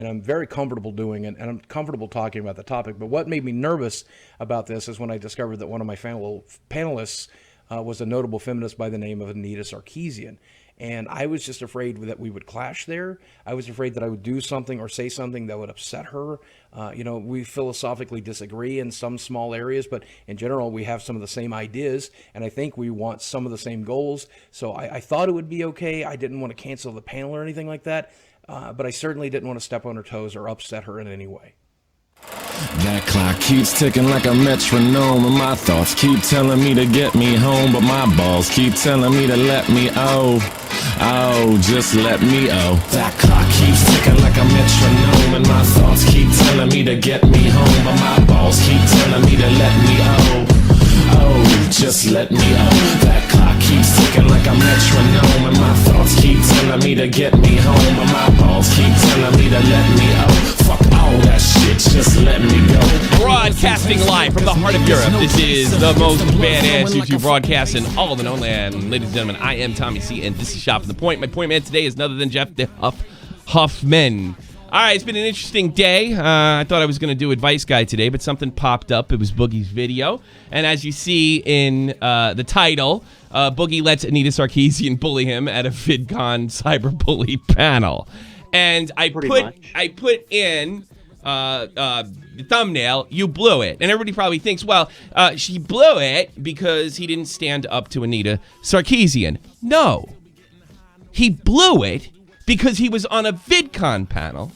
and I'm very comfortable doing it, and I'm comfortable talking about the topic. But what made me nervous about this is when I discovered that one of my panelists was a notable feminist by the name of Anita Sarkeesian. And I was just afraid that we would clash there. I was afraid that I would do something or say something that would upset her. We philosophically disagree in some small areas, but in general, we have some of the same ideas, and I think we want some of the same goals. So I thought it would be okay. I didn't want to cancel the panel or anything like that, but I certainly didn't want to step on her toes or upset her in any way. That clock keeps ticking like a metronome, and my thoughts keep telling me to get me home, but my balls keep telling me to let me just let me That clock keeps ticking like a metronome, and my thoughts keep telling me to get me home, but my balls keep telling me to let me just let me That clock keeps ticking like a metronome, and my thoughts keep telling me to get me home, but my balls keep telling me to let me Fuck all that shit, just let me go. Broadcasting live from the heart of Europe. This is the most badass YouTube broadcast in all of the known land. Ladies and gentlemen, I am Tommy C, and this is Shop the Point. My point man today is none other than Jeff the Huffman. All right, it's been an interesting day. I thought I was going to do Advice Guy today, but something popped up. It was Boogie's video. And as you see in the title, Boogie lets Anita Sarkeesian bully him at a VidCon Cyberbully panel. And I put in the thumbnail, you blew it. And everybody probably thinks, well, she blew it because he didn't stand up to Anita Sarkeesian. No. He blew it because he was on a VidCon panel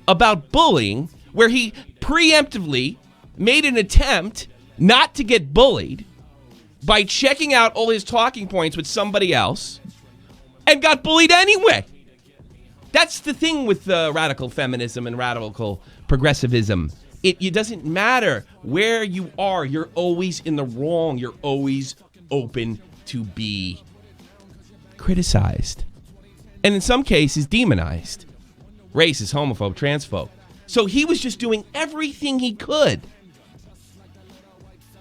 about bullying where he preemptively made an attempt not to get bullied by checking out all his talking points with somebody else and got bullied anyway. That's the thing with radical feminism and radical progressivism. It doesn't matter where you are. You're always in the wrong. You're always open to be criticized. And in some cases, demonized. Racist, homophobe, transphobe. So he was just doing everything he could.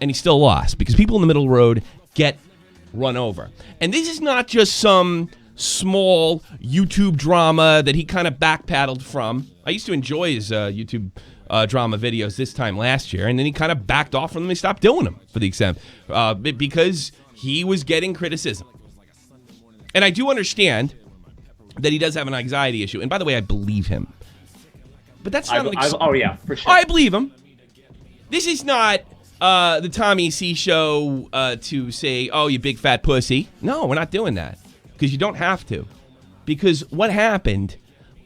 And he still lost because people in the middle road get run over. And this is not just some small YouTube drama that he kind of backpedaled from. I used to enjoy his YouTube drama videos this time last year, and then he kind of backed off from them. He stopped doing them for the exam because he was getting criticism. And I do understand that he does have an anxiety issue. And by the way, I believe him. But that's not oh, yeah, for sure. I believe him. This is not the Tommy C show to say, oh, you big fat pussy. No, we're not doing that. Because you don't have to. Because what happened,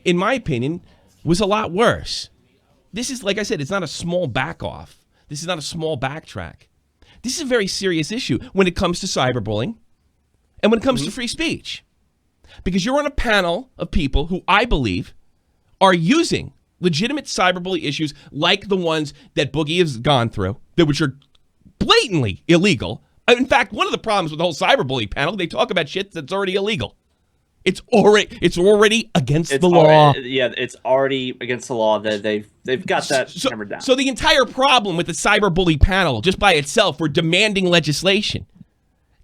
in my opinion, was a lot worse. This is, like I said, it's not a small back off. This is not a small backtrack. This is a very serious issue when it comes to cyberbullying and when it comes to free speech. Because you're on a panel of people who I believe are using legitimate cyberbully issues like the ones that Boogie has gone through, which are blatantly illegal. In fact, one of the problems with the whole cyberbully panel, they talk about shit that's already illegal. It's already against the law. It's already against the law. They've got that hammered down. So the entire problem with the cyberbully panel, just by itself, we're demanding legislation.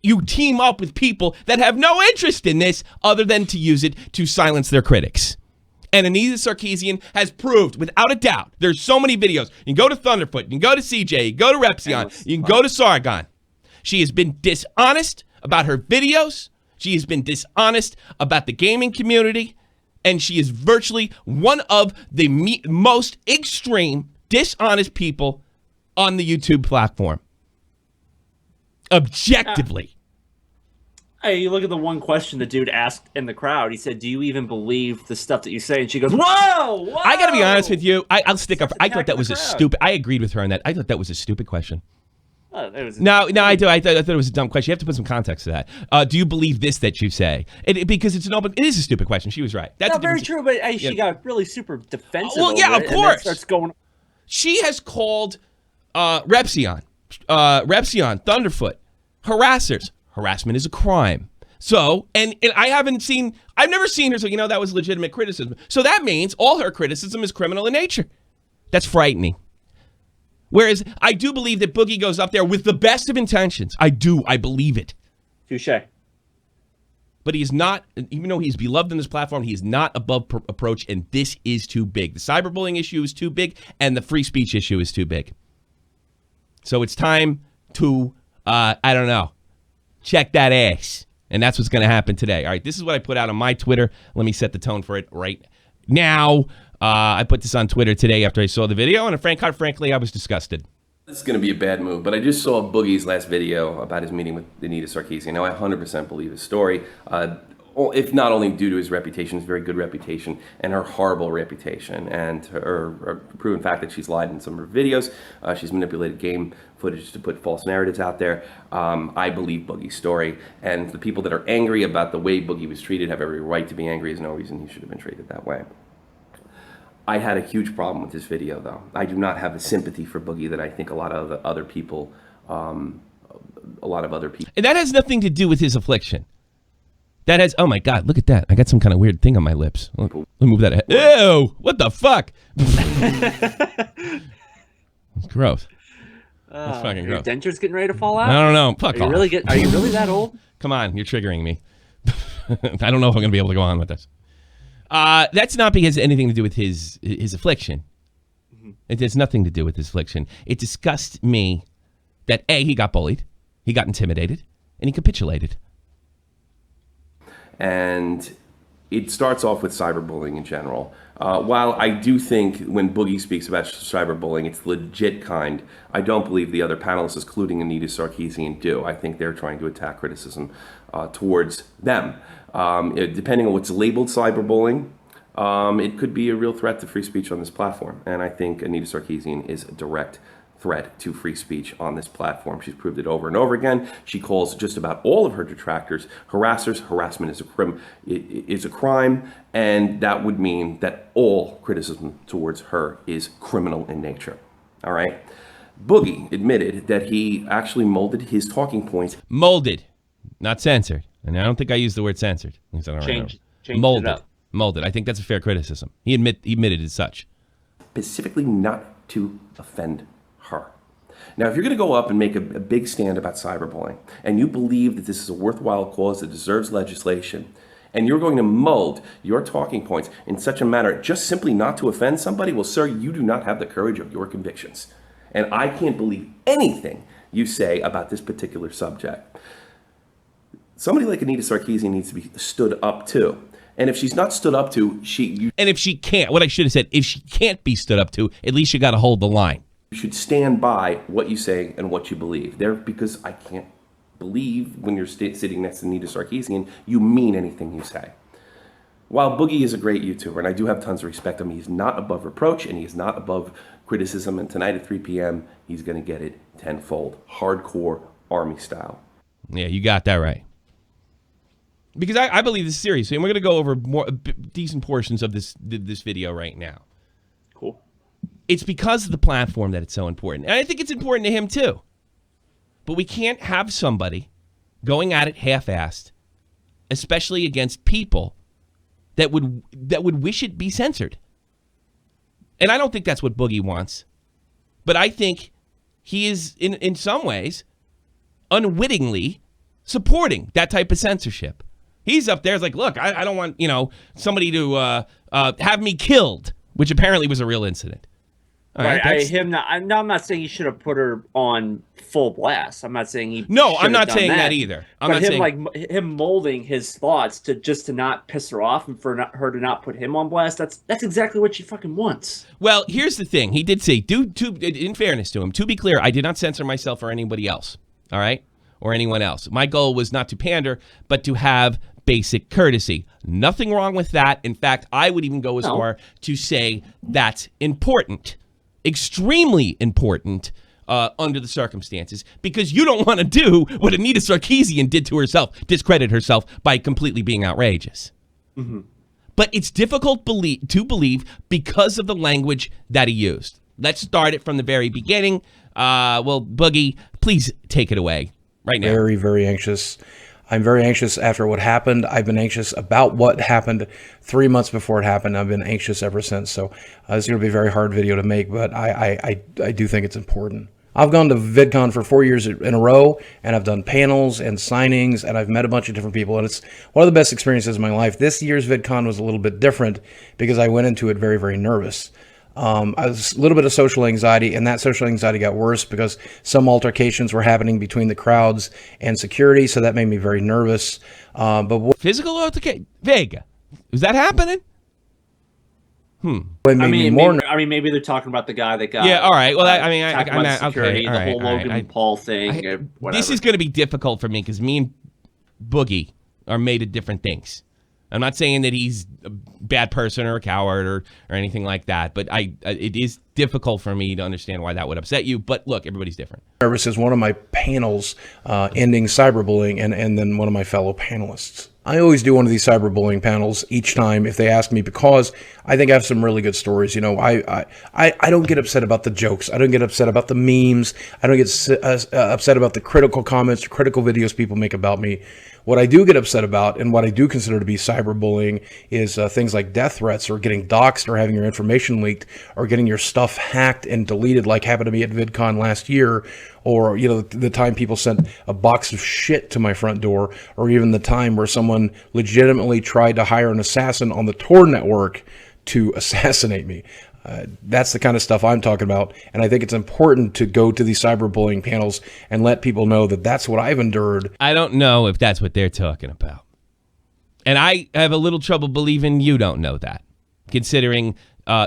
You team up with people that have no interest in this other than to use it to silence their critics. And Anita Sarkeesian has proved, without a doubt, there's so many videos. You can go to Thunderfoot, you can go to CJ, you can go to Repsion, you can go to Sargon. She has been dishonest about her videos. She has been dishonest about the gaming community. And she is virtually one of the most extreme, dishonest people on the YouTube platform. Objectively. Hey, you look at the one question the dude asked in the crowd. He said, do you even believe the stuff that you say? And she goes, whoa! I got to be honest with you. I'll stick up. I thought that was a stupid. I agreed with her on that. I thought that was a stupid question. No, I do. I thought it was a dumb question. You have to put some context to that. Do you believe this that you say? Because it's an open. It is a stupid question. She was right. That's very true. But she got really super defensive. Well, yeah, of course. Starts going. She has called Repsion, Thunderfoot, harassers. Harassment is a crime. So, and I've never seen her say, that was legitimate criticism. So that means all her criticism is criminal in nature. That's frightening. Whereas I do believe that Boogie goes up there with the best of intentions. I do. I believe it. Touché. But he is not, even though he's beloved on this platform, he is not above approach, and this is too big. The cyberbullying issue is too big, and the free speech issue is too big. So it's time to, I don't know, check that ass. And that's what's going to happen today. All right, this is what I put out on my Twitter. Let me set the tone for it right now. I put this on Twitter today after I saw the video, and quite frankly, I was disgusted. This is going to be a bad move, but I just saw Boogie's last video about his meeting with Anita Sarkeesian. Now, I 100% believe his story, if not only due to his reputation, his very good reputation, and her horrible reputation, and her proven fact that she's lied in some of her videos. She's manipulated game footage to put false narratives out there. I believe Boogie's story, and the people that are angry about the way Boogie was treated have every right to be angry. There's no reason he should have been treated that way. I had a huge problem with this video, though. I do not have the sympathy for Boogie that I think a lot of other people. And that has nothing to do with his affliction. That has, oh my God, look at that. I got some kind of weird thing on my lips. Let me move that ahead. Ew, what the fuck? It's gross. That's fucking gross. Your denture's getting ready to fall out? I don't know. Fuck off. Are you really that old? Come on, you're triggering me. I don't know if I'm going to be able to go on with this. That's not because it has anything to do with his affliction. Mm-hmm. It has nothing to do with his affliction. It disgusts me that A, he got bullied, he got intimidated, and he capitulated. And it starts off with cyberbullying in general. While I do think when Boogie speaks about cyberbullying, it's legit kind, I don't believe the other panelists, including Anita Sarkeesian, do. I think they're trying to attack criticism towards them. Depending on what's labeled cyberbullying, it could be a real threat to free speech on this platform. And I think Anita Sarkeesian is a direct threat to free speech on this platform. She's proved it over and over again. She calls just about all of her detractors harassers. Harassment is a crime, and that would mean that all criticism towards her is criminal in nature. All right? Boogie admitted that he actually molded his talking points. Molded, not censored. And I don't think I used the word censored. At least I don't Changed molded. it up. Molded. I think that's a fair criticism. He admitted as such. Specifically not to offend her. Now, if you're going to go up and make a big stand about cyberbullying, and you believe that this is a worthwhile cause that deserves legislation, and you're going to mold your talking points in such a manner just simply not to offend somebody, well, sir, you do not have the courage of your convictions. And I can't believe anything you say about this particular subject. Somebody like Anita Sarkeesian needs to be stood up to. And if she's not stood up to, and if she can't, what I should have said, if she can't be stood up to, at least you got to hold the line. You should stand by what you say and what you believe. Because I can't believe when you're sitting next to Anita Sarkeesian, you mean anything you say. While Boogie is a great YouTuber, and I do have tons of respect for him, he's not above reproach and he's not above criticism. And tonight at 3 p.m., he's going to get it tenfold. Hardcore army style. Yeah, you got that right. Because I believe this is serious, and we're going to go over more decent portions of this video right now. Cool. It's because of the platform that it's so important. And I think it's important to him too. But we can't have somebody going at it half-assed, especially against people that would wish it be censored. And I don't think that's what Boogie wants. But I think he is, in some ways, unwittingly supporting that type of censorship. He's up there, it's like, look, I don't want, somebody to have me killed, which apparently was a real incident. All right, I'm not saying he should have put her on full blast. I'm not saying he. No, I'm not saying that either. Him molding his thoughts to not piss her off and for her to not put him on blast. That's exactly what she fucking wants. Well, here's the thing. He did say, in fairness to him, to be clear, I did not censor myself or anybody else. All right, or anyone else. My goal was not to pander, but to have basic courtesy. Nothing wrong with that. In fact, I would even go as far to say that's important. Extremely important under the circumstances, because you don't want to do what Anita Sarkeesian did to herself, discredit herself by completely being outrageous. Mm-hmm. But it's difficult to believe because of the language that he used. Let's start it from the very beginning. Well, Boogie, please take it away right now. Very, very anxious. I'm very anxious after what happened. I've been anxious about what happened 3 months before it happened. I've been anxious ever since. So it's going to be a very hard video to make, but I do think it's important. I've gone to VidCon for 4 years in a row, and I've done panels and signings, and I've met a bunch of different people, and it's one of the best experiences of my life. This year's VidCon was a little bit different because I went into it very, very nervous. I was a little bit of social anxiety, and that social anxiety got worse because some altercations were happening between the crowds and security, so that made me very nervous. Physical altercation? Vega. Is that happening? What made me more nervous. Maybe they're talking about the guy that got. Yeah, all right. Well, talking about security, okay, the whole Logan Paul thing. Whatever. This is going to be difficult for me because me and Boogie are made of different things. I'm not saying that he's a bad person or a coward or anything like that, but it is difficult for me to understand why that would upset you. But look, everybody's different. Nervous is one of my panels ending cyberbullying, and then one of my fellow panelists. I always do one of these cyberbullying panels each time if they ask me, because I think I have some really good stories. You know, I don't get upset about the jokes. I don't get upset about the memes. I don't get upset about the critical comments or critical videos people make about me. What I do get upset about, and what I do consider to be cyberbullying, is things like death threats, or getting doxxed, or having your information leaked, or getting your stuff hacked and deleted, like happened to me at VidCon last year, or, you know, the time people sent a box of shit to my front door, or even the time where someone legitimately tried to hire an assassin on the Tor network to assassinate me. That's the kind of stuff I'm talking about, and I think it's important to go to these cyberbullying panels and let people know that that's what I've endured. I don't know if that's what they're talking about. And I have a little trouble believing you don't know that, considering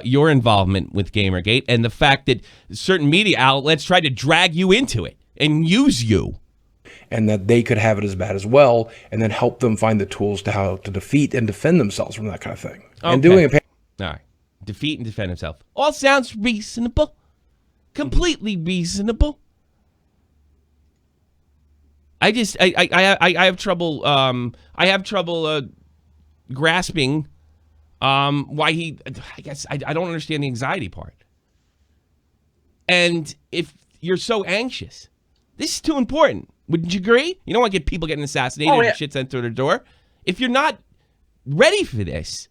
your involvement with Gamergate and the fact that certain media outlets tried to drag you into it and use you. And that they could have it as bad as well, and then help them find the tools to how to defeat and defend themselves from that kind of thing. Okay. And doing a panel. All right. Defeat and defend himself. All sounds reasonable. Completely reasonable. I have trouble grasping why he, I guess I don't understand the anxiety part. And if you're so anxious, this is too important. Wouldn't you agree? You don't want to get people getting assassinated and shit sent to their door. If you're not ready for this,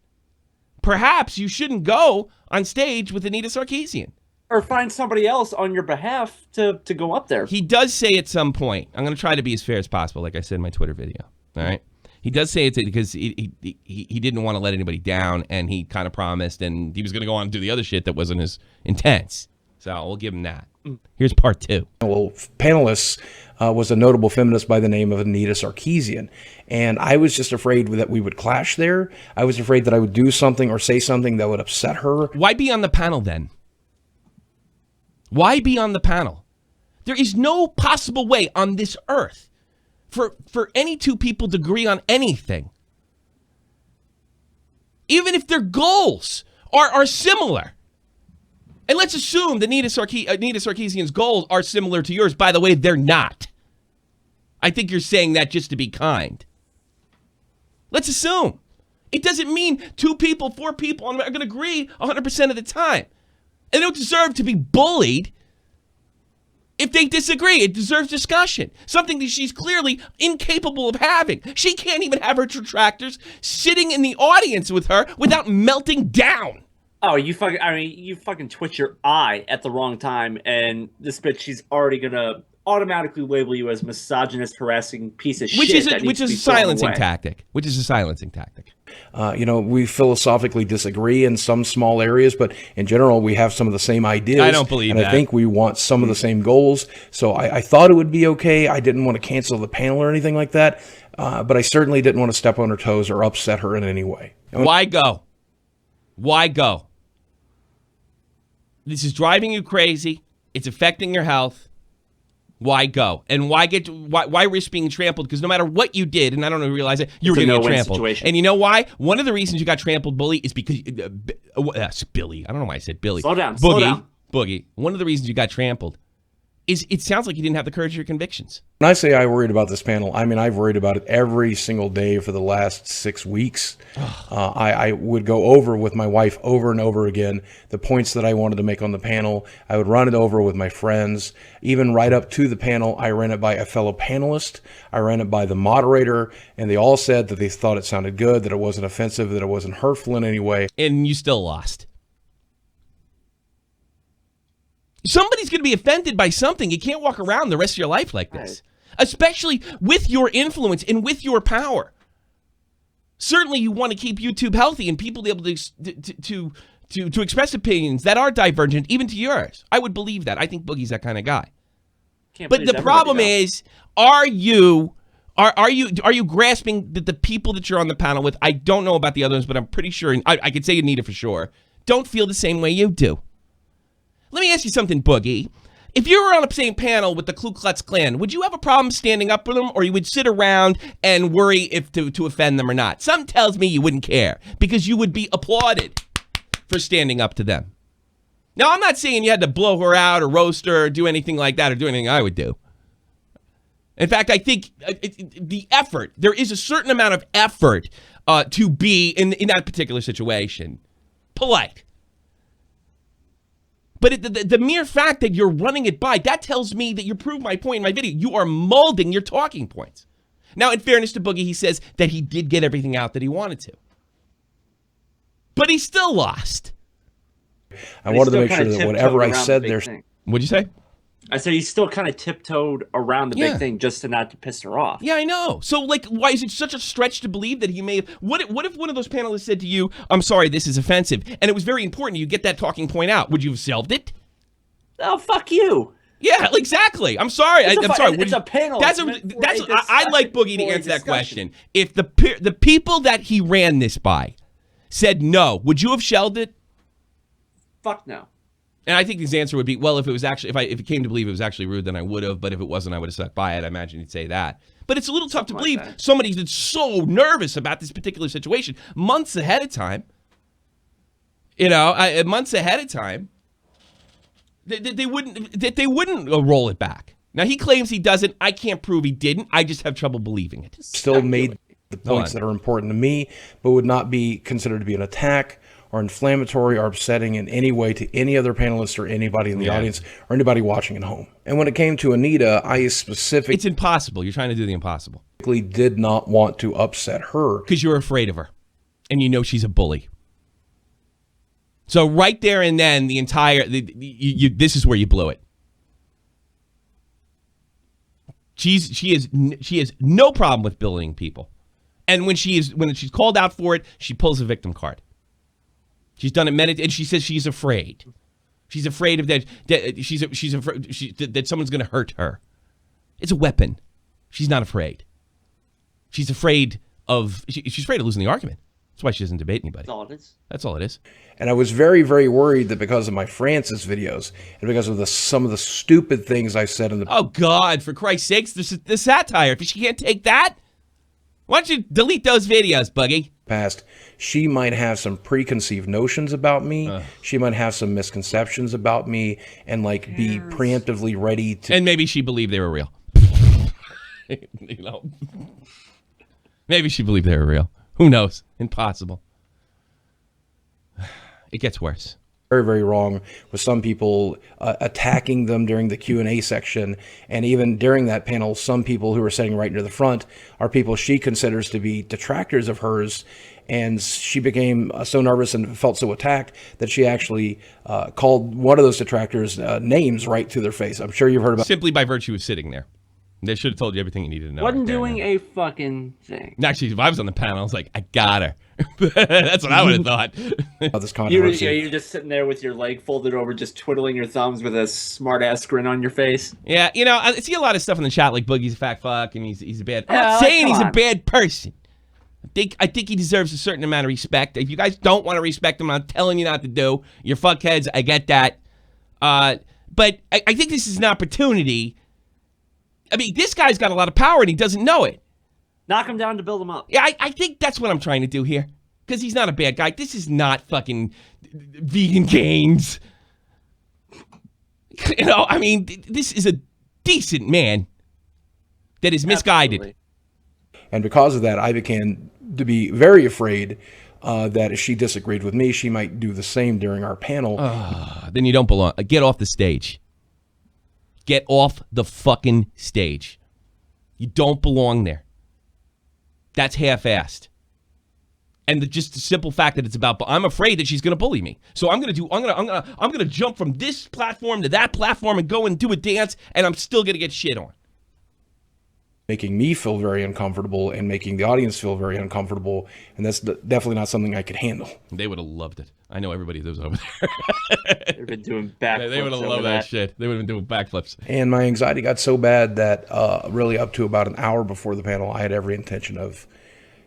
perhaps you shouldn't go on stage with Anita Sarkeesian. Or find somebody else on your behalf to go up there. He does say at some point, I'm going to try to be as fair as possible, like I said in my Twitter video. All right? He does say it's because he didn't want to let anybody down, and he kind of promised, and he was going to go on and do the other shit that wasn't as intense. So we'll give him that. Here's part two. Well, panelists was a notable feminist by the name of Anita Sarkeesian. And I was just afraid that we would clash there. I was afraid that I would do something or say something that would upset her. Why be on the panel then? Why be on the panel? There is no possible way on this earth for any two people to agree on anything. Even if their goals are similar. And let's assume that Anita Sarkeesian's goals are similar to yours. By the way, they're not. I think you're saying that just to be kind. Let's assume. It doesn't mean 2 people, 4 people are going to agree 100% of the time. And they don't deserve to be bullied if they disagree. It deserves discussion. Something that she's clearly incapable of having. She can't even have her detractors sitting in the audience with her without melting down. Oh, you fucking twitch your eye at the wrong time, and this bitch, she's already gonna automatically label you as misogynist, harassing piece of shit. Which is a silencing tactic. You know, we philosophically disagree in some small areas, but in general, we have some of the same ideas. I don't believe and that. I think we want some of the same goals. So I thought it would be okay. I didn't want to cancel the panel or anything like that, but I certainly didn't want to step on her toes or upset her in any way. Why go? Why go? This is driving you crazy. It's affecting your health. Why go? And why risk being trampled? Because no matter what you did, and I don't realize it, you were going to get trampled. Situation. And you know why? One of the reasons you got trampled, Bully, is because that's Billy. I don't know why I said Billy. Slow down. Boogie. One of the reasons you got trampled is it sounds like you didn't have the courage of your convictions. When I say I worried about this panel, I mean I've worried about it every single day for the last 6 weeks. I would go over with my wife over and over again the points that I wanted to make on the panel. I would run it over with my friends. Even right up to the panel, I ran it by a fellow panelist. I ran it by the moderator, and they all said that they thought it sounded good, that it wasn't offensive, that it wasn't hurtful in any way. And you still lost. Somebody's going to be offended by something. You can't walk around the rest of your life like this, especially with your influence and with your power. Certainly, you want to keep YouTube healthy and people be able to express opinions that are divergent, even to yours. I would believe that. I think Boogie's that kind of guy. But the problem is, are you grasping that the people that you're on the panel with? I don't know about the others, but I'm pretty sure. I could say Anita for sure. Don't feel the same way you do. Let me ask you something, Boogie. If you were on the same panel with the Ku Klux Klan, would you have a problem standing up for them, or you would sit around and worry if to offend them or not? Something tells me you wouldn't care because you would be applauded for standing up to them. Now, I'm not saying you had to blow her out or roast her or do anything like that or do anything I would do. In fact, I think the effort, there is a certain amount of effort to be, in that particular situation, polite. But the mere fact that you're running it by, that tells me that you proved my point in my video. You are molding your talking points. Now, in fairness to Boogie, he says that he did get everything out that he wanted to. But he still lost. I wanted to make sure that whatever I said there... What'd you say? I said he still kind of tiptoed around the big thing just to not to piss her off. Yeah, I know. So, like, why is it such a stretch to believe that he may have... What if one of those panelists said to you, I'm sorry, this is offensive, and it was very important you get that talking point out. Would you have shelved it? Oh, fuck you. Yeah, exactly. I'm sorry. I'm sorry. It's a panel. I like Boogie to answer that question. If the people that he ran this by said no, would you have shelved it? Fuck no. And I think his answer would be, well, if it was actually, if it came to believe it was actually rude, then I would have. But if it wasn't, I would have stuck by it. I imagine he'd say that. But it's a little tough to believe somebody that's so nervous about this particular situation months ahead of time. You know, months ahead of time. They wouldn't roll it back. Now he claims he doesn't. I can't prove he didn't. I just have trouble believing it. Still made the points that are important to me, but would not be considered to be an attack or inflammatory or upsetting in any way to any other panelist or anybody in the audience or anybody watching at home. And when it came to Anita, I specifically... It's impossible. You're trying to do the impossible. ...did not want to upset her. Because you're afraid of her. And you know she's a bully. So right there and then, this is where you blew it. She has no problem with bullying people. And when she's called out for it, she pulls a victim card. She's done it and she says she's afraid. She's afraid of that she's afraid that someone's going to hurt her. It's a weapon. She's not afraid. She's afraid of losing the argument. That's why she doesn't debate anybody. That's all it is. That's all it is. And I was very, very worried that because of my Francis videos and because of some of the stupid things I said in the... Oh, God, for Christ's sakes, the satire. If she can't take that, why don't you delete those videos, Boogie? Past, she might have some preconceived notions about me. She might have some misconceptions about me and be preemptively ready to... And maybe she believed they were real. You know, maybe she believed they were real. Who knows? Impossible. It gets worse. Very, very wrong with some people attacking them during the Q&A section. And even during that panel, some people who are sitting right near the front are people she considers to be detractors of hers. And she became so nervous and felt so attacked that she actually called one of those detractors names right to their face. I'm sure you've heard about... Simply by virtue of sitting there. They should have told you everything you needed to know. Wasn't doing a fucking thing. Actually, if I was on the panel, I was like, I got her. That's what I would have thought. This controversy. You're just sitting there with your leg folded over, just twiddling your thumbs with a smart-ass grin on your face. Yeah, you know, I see a lot of stuff in the chat, like Boogie's a fat fuck, and he's a bad... I'm not saying he's a bad person. I think he deserves a certain amount of respect. If you guys don't want to respect him, I'm telling you not to do. You're fuckheads, I get that. But I think this is an opportunity... I mean, this guy's got a lot of power and he doesn't know it. Knock him down to build him up. Yeah, I think that's what I'm trying to do here. Because he's not a bad guy. This is not fucking vegan gains. You know, I mean, this is a decent man that is misguided. Absolutely. And because of that, I began to be very afraid that if she disagreed with me, she might do the same during our panel. Then you don't belong. Get off the stage. Get off the fucking stage. You don't belong there. That's half-assed. And just the simple fact that it's about, I'm afraid that she's going to bully me. So I'm going to jump from this platform to that platform and go and do a dance, and I'm still going to get shit on. Making me feel very uncomfortable and making the audience feel very uncomfortable. And that's definitely not something I could handle. They would have loved it. I know everybody that was over there. They've been doing backflips. They would have loved that shit. They would have been doing backflips. And my anxiety got so bad that really up to about an hour before the panel, I had every intention of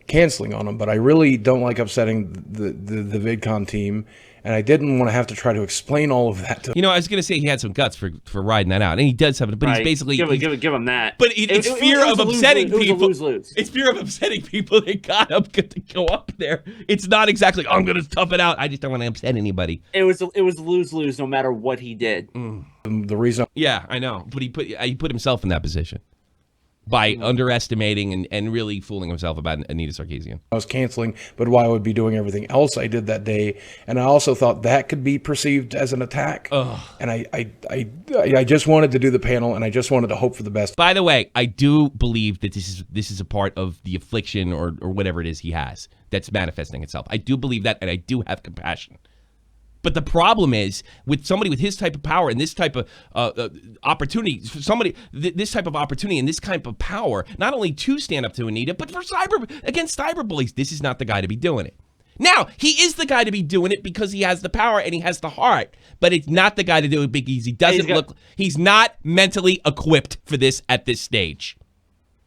canceling on them. But I really don't like upsetting the VidCon team. And I didn't want to have to try to explain all of that to I was going to say he had some guts for riding that out. And he does have it, but he's basically... Give him that. But it's fear of upsetting people. It was a lose-lose. It's fear of upsetting people that got up to go up there. It's not exactly, I'm going to tough it out. I just don't want to upset anybody. It was lose-lose no matter what he did. the reason. Yeah, I know. But he put himself in that position by underestimating and really fooling himself about Anita Sarkeesian. I was canceling, but why I would be doing everything else I did that day. And I also thought that could be perceived as an attack. Ugh. And I just wanted to do the panel, and I just wanted to hope for the best. By the way, I do believe that this is a part of the affliction or whatever it is he has that's manifesting itself. I do believe that, and I do have compassion. But the problem is with somebody with his type of power and this type of opportunity, this type of opportunity and this type of power, not only to stand up to Anita, but for against cyberbullies, this is not the guy to be doing it. Now, he is the guy to be doing it because he has the power and he has the heart, but it's not the guy to do it because he's not mentally equipped for this at this stage.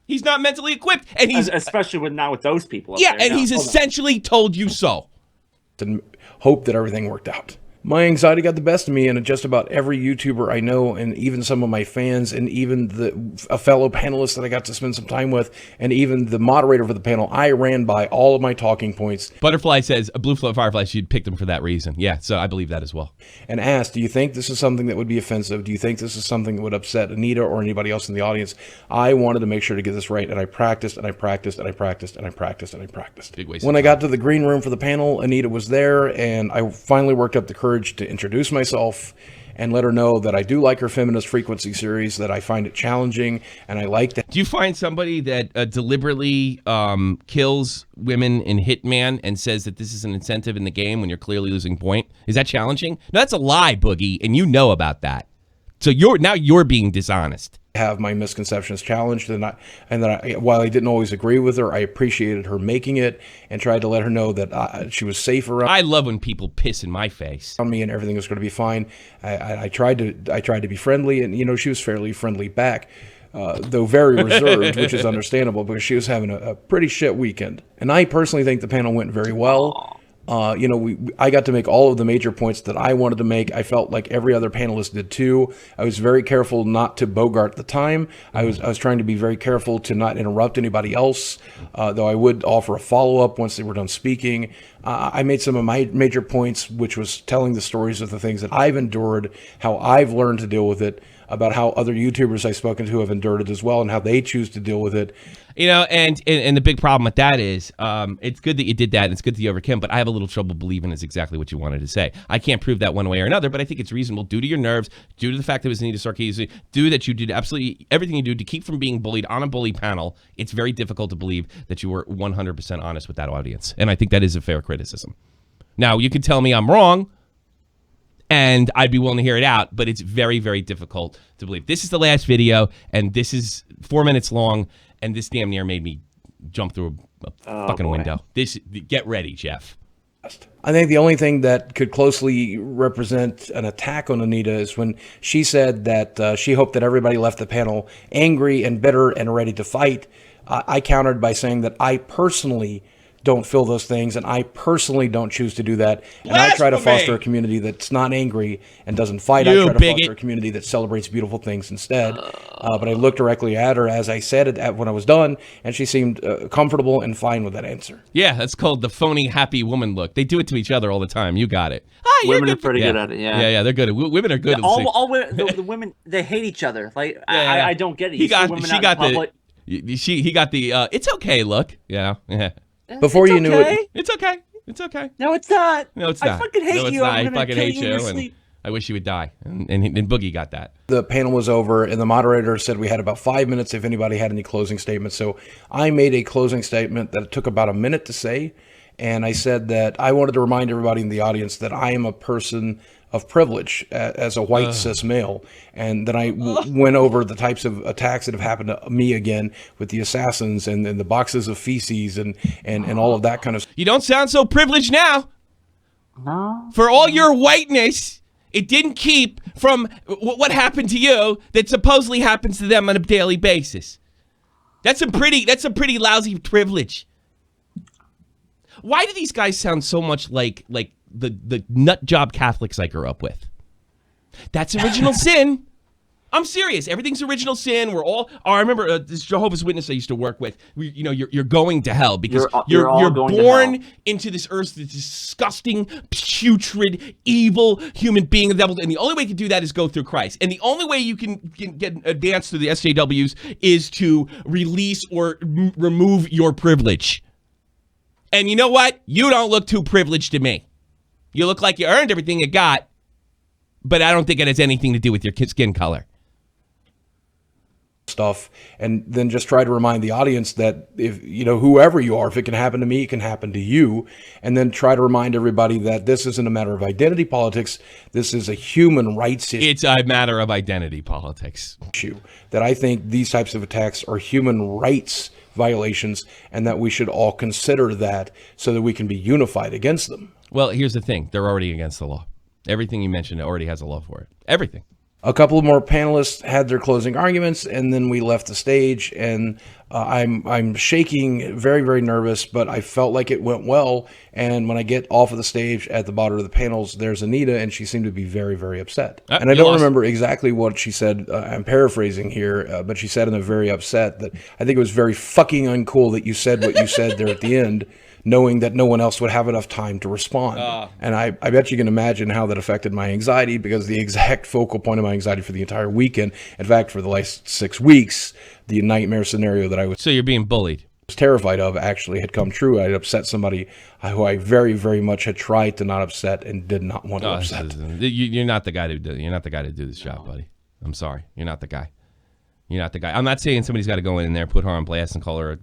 He's not mentally equipped, and he's especially not with those people. He's essentially told you so. And hope that everything worked out. My anxiety got the best of me, and just about every YouTuber I know, and even some of my fans, and even a fellow panelist that I got to spend some time with, and even the moderator for the panel, I ran by all of my talking points. Butterfly says, a blue firefly, she'd picked him for that reason. Yeah, so I believe that as well. And asked, do you think this is something that would be offensive? Do you think this is something that would upset Anita or anybody else in the audience? I wanted to make sure to get this right, and I practiced, and I practiced, and I practiced, and I practiced, and I practiced. Big waste when I got to the green room for the panel, Anita was there, and I finally worked up the courage to introduce myself and let her know that I do like her Feminist Frequency series, that I find it challenging, and I like that. Do you find somebody that deliberately kills women in Hitman and says that this is an incentive in the game when you're clearly losing point? Is that challenging? No, that's a lie, Boogie, and you know about that. So you're being dishonest. Have my misconceptions challenged, and while I didn't always agree with her, I appreciated her making it and tried to let her know that she was safe around. I love when people piss in my face on me and everything was going to be fine. I tried to be friendly, and she was fairly friendly back, though very reserved, which is understandable because she was having a pretty shit weekend. And I personally think the panel went very well. I got to make all of the major points that I wanted to make. I felt like every other panelist did too. I was very careful not to bogart the time. I was trying to be very careful to not interrupt anybody else, though I would offer a follow-up once they were done speaking. I made some of my major points, which was telling the stories of the things that I've endured, how I've learned to deal with it, about how other YouTubers I've spoken to have endured it as well, and how they choose to deal with it. And the big problem with that is, it's good that you did that, and it's good that you overcame, but I have a little trouble believing it's exactly what you wanted to say. I can't prove that one way or another, but I think it's reasonable due to your nerves, due to the fact that it was Anita Sarkeesian, due that you did absolutely everything you do to keep from being bullied on a bully panel. It's very difficult to believe that you were 100% honest with that audience, and I think that is a fair criticism. Now, you can tell me I'm wrong, and I'd be willing to hear it out, but it's very, very difficult to believe. This is the last video, and this is 4 minutes long, and this damn near made me jump through a fucking window. Get ready, Jeff. I think the only thing that could closely represent an attack on Anita is when she said that she hoped that everybody left the panel angry and bitter and ready to fight. I countered by saying that I personally don't feel those things, and I personally don't choose to do that. And I try to foster a community that's not angry and doesn't fight. I try to foster a community that celebrates beautiful things instead. But I looked directly at her as I said it when I was done, and she seemed comfortable and fine with that answer. Yeah, that's called the phony happy woman look. They do it to each other all the time. You got it. Hi, women are pretty good at it. Yeah, they're good. Women are good. Yeah, all women, the women, they hate each other. Like I don't get it. He got the it's okay look. Yeah. Before you knew it, it's okay. It's okay. No, it's not. No, it's not. I fucking hate you. I fucking hate you, and I wish you would die. And Boogie got that. The panel was over, and the moderator said we had about 5 minutes if anybody had any closing statements. So I made a closing statement that took about a minute to say, And I said that I wanted to remind everybody in the audience that I am a person of privilege as a white cis male, and then I went over the types of attacks that have happened to me again with the assassins and the boxes of feces and all of that kind of stuff. You don't sound so privileged now. No. For all your whiteness, it didn't keep from what happened to you that supposedly happens to them on a daily basis. That's a pretty lousy privilege. Why do these guys sound so much like the nut job Catholics I grew up with? That's original sin. I'm serious. Everything's original sin. We're all. Oh, I remember this Jehovah's Witness I used to work with. You're going to hell because you're born into this earth, this disgusting, putrid, evil human being, the devil. And the only way you can do that is go through Christ. And the only way you can get advanced through the SJWs is to release or remove your privilege. And you know what? You don't look too privileged to me. You look like you earned everything you got, but I don't think it has anything to do with your skin color. Stuff, and then just try to remind the audience that if whoever you are, if it can happen to me, it can happen to you. And then try to remind everybody that this isn't a matter of identity politics. This is a human rights issue. It's a matter of identity politics. That I think these types of attacks are human rights violations, and that we should all consider that so that we can be unified against them. Well, here's the thing. They're already against the law. Everything you mentioned already has a law for it. Everything. A couple more panelists had their closing arguments, and then we left the stage. And I'm shaking, very, very nervous, but I felt like it went well. And when I get off of the stage at the bottom of the panels, there's Anita, and she seemed to be very, very upset. And I don't remember exactly what she said. I'm paraphrasing here, but she said in a very upset that I think it was very fucking uncool that you said what you said there at the end, knowing that no one else would have enough time to respond. And I bet you can imagine how that affected my anxiety, because the exact focal point of my anxiety for the entire weekend, in fact, for the last 6 weeks, the nightmare scenario that I was So you're being bullied. terrified of actually had come true. I had upset somebody who I very, very much had tried to not upset and did not want to upset. You're not the guy to do. You're not the guy to do this job, buddy. I'm sorry. You're not the guy. You're not the guy. I'm not saying somebody's got to go in there, put her on blast, and call her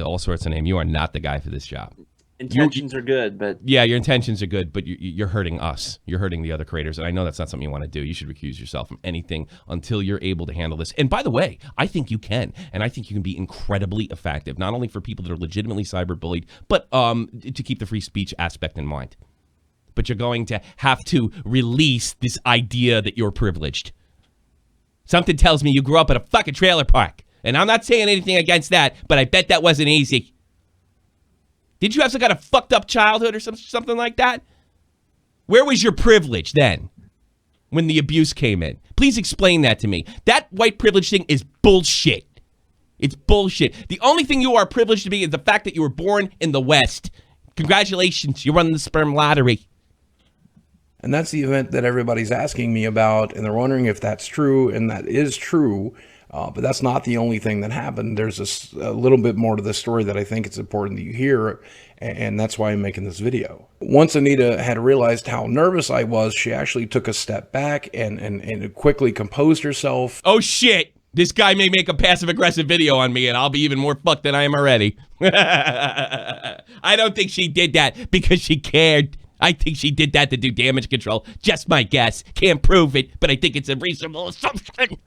all sorts of names. You are not the guy for this job. Intentions are good, but... Yeah, your intentions are good, but you're hurting us. You're hurting the other creators, and I know that's not something you want to do. You should recuse yourself from anything until you're able to handle this. And by the way, I think you can, and I think you can be incredibly effective, not only for people that are legitimately cyberbullied, but to keep the free speech aspect in mind. But you're going to have to release this idea that you're privileged. Something tells me you grew up at a fucking trailer park. And I'm not saying anything against that, but I bet that wasn't easy. Did you have some kind of fucked up childhood or something like that? Where was your privilege then when the abuse came in? Please explain that to me. That white privilege thing is bullshit. It's bullshit. The only thing you are privileged to be is the fact that you were born in the West. Congratulations, you're running the sperm lottery. And that's the event that everybody's asking me about, and they're wondering if that's true, and that is true. But that's not the only thing that happened. There's a little bit more to the story that I think it's important that you hear, and that's why I'm making this video. Once Anita had realized how nervous I was, she actually took a step back and quickly composed herself. Oh, shit. This guy may make a passive-aggressive video on me, and I'll be even more fucked than I am already. I don't think she did that because she cared. I think she did that to do damage control. Just my guess. Can't prove it, but I think it's a reasonable assumption.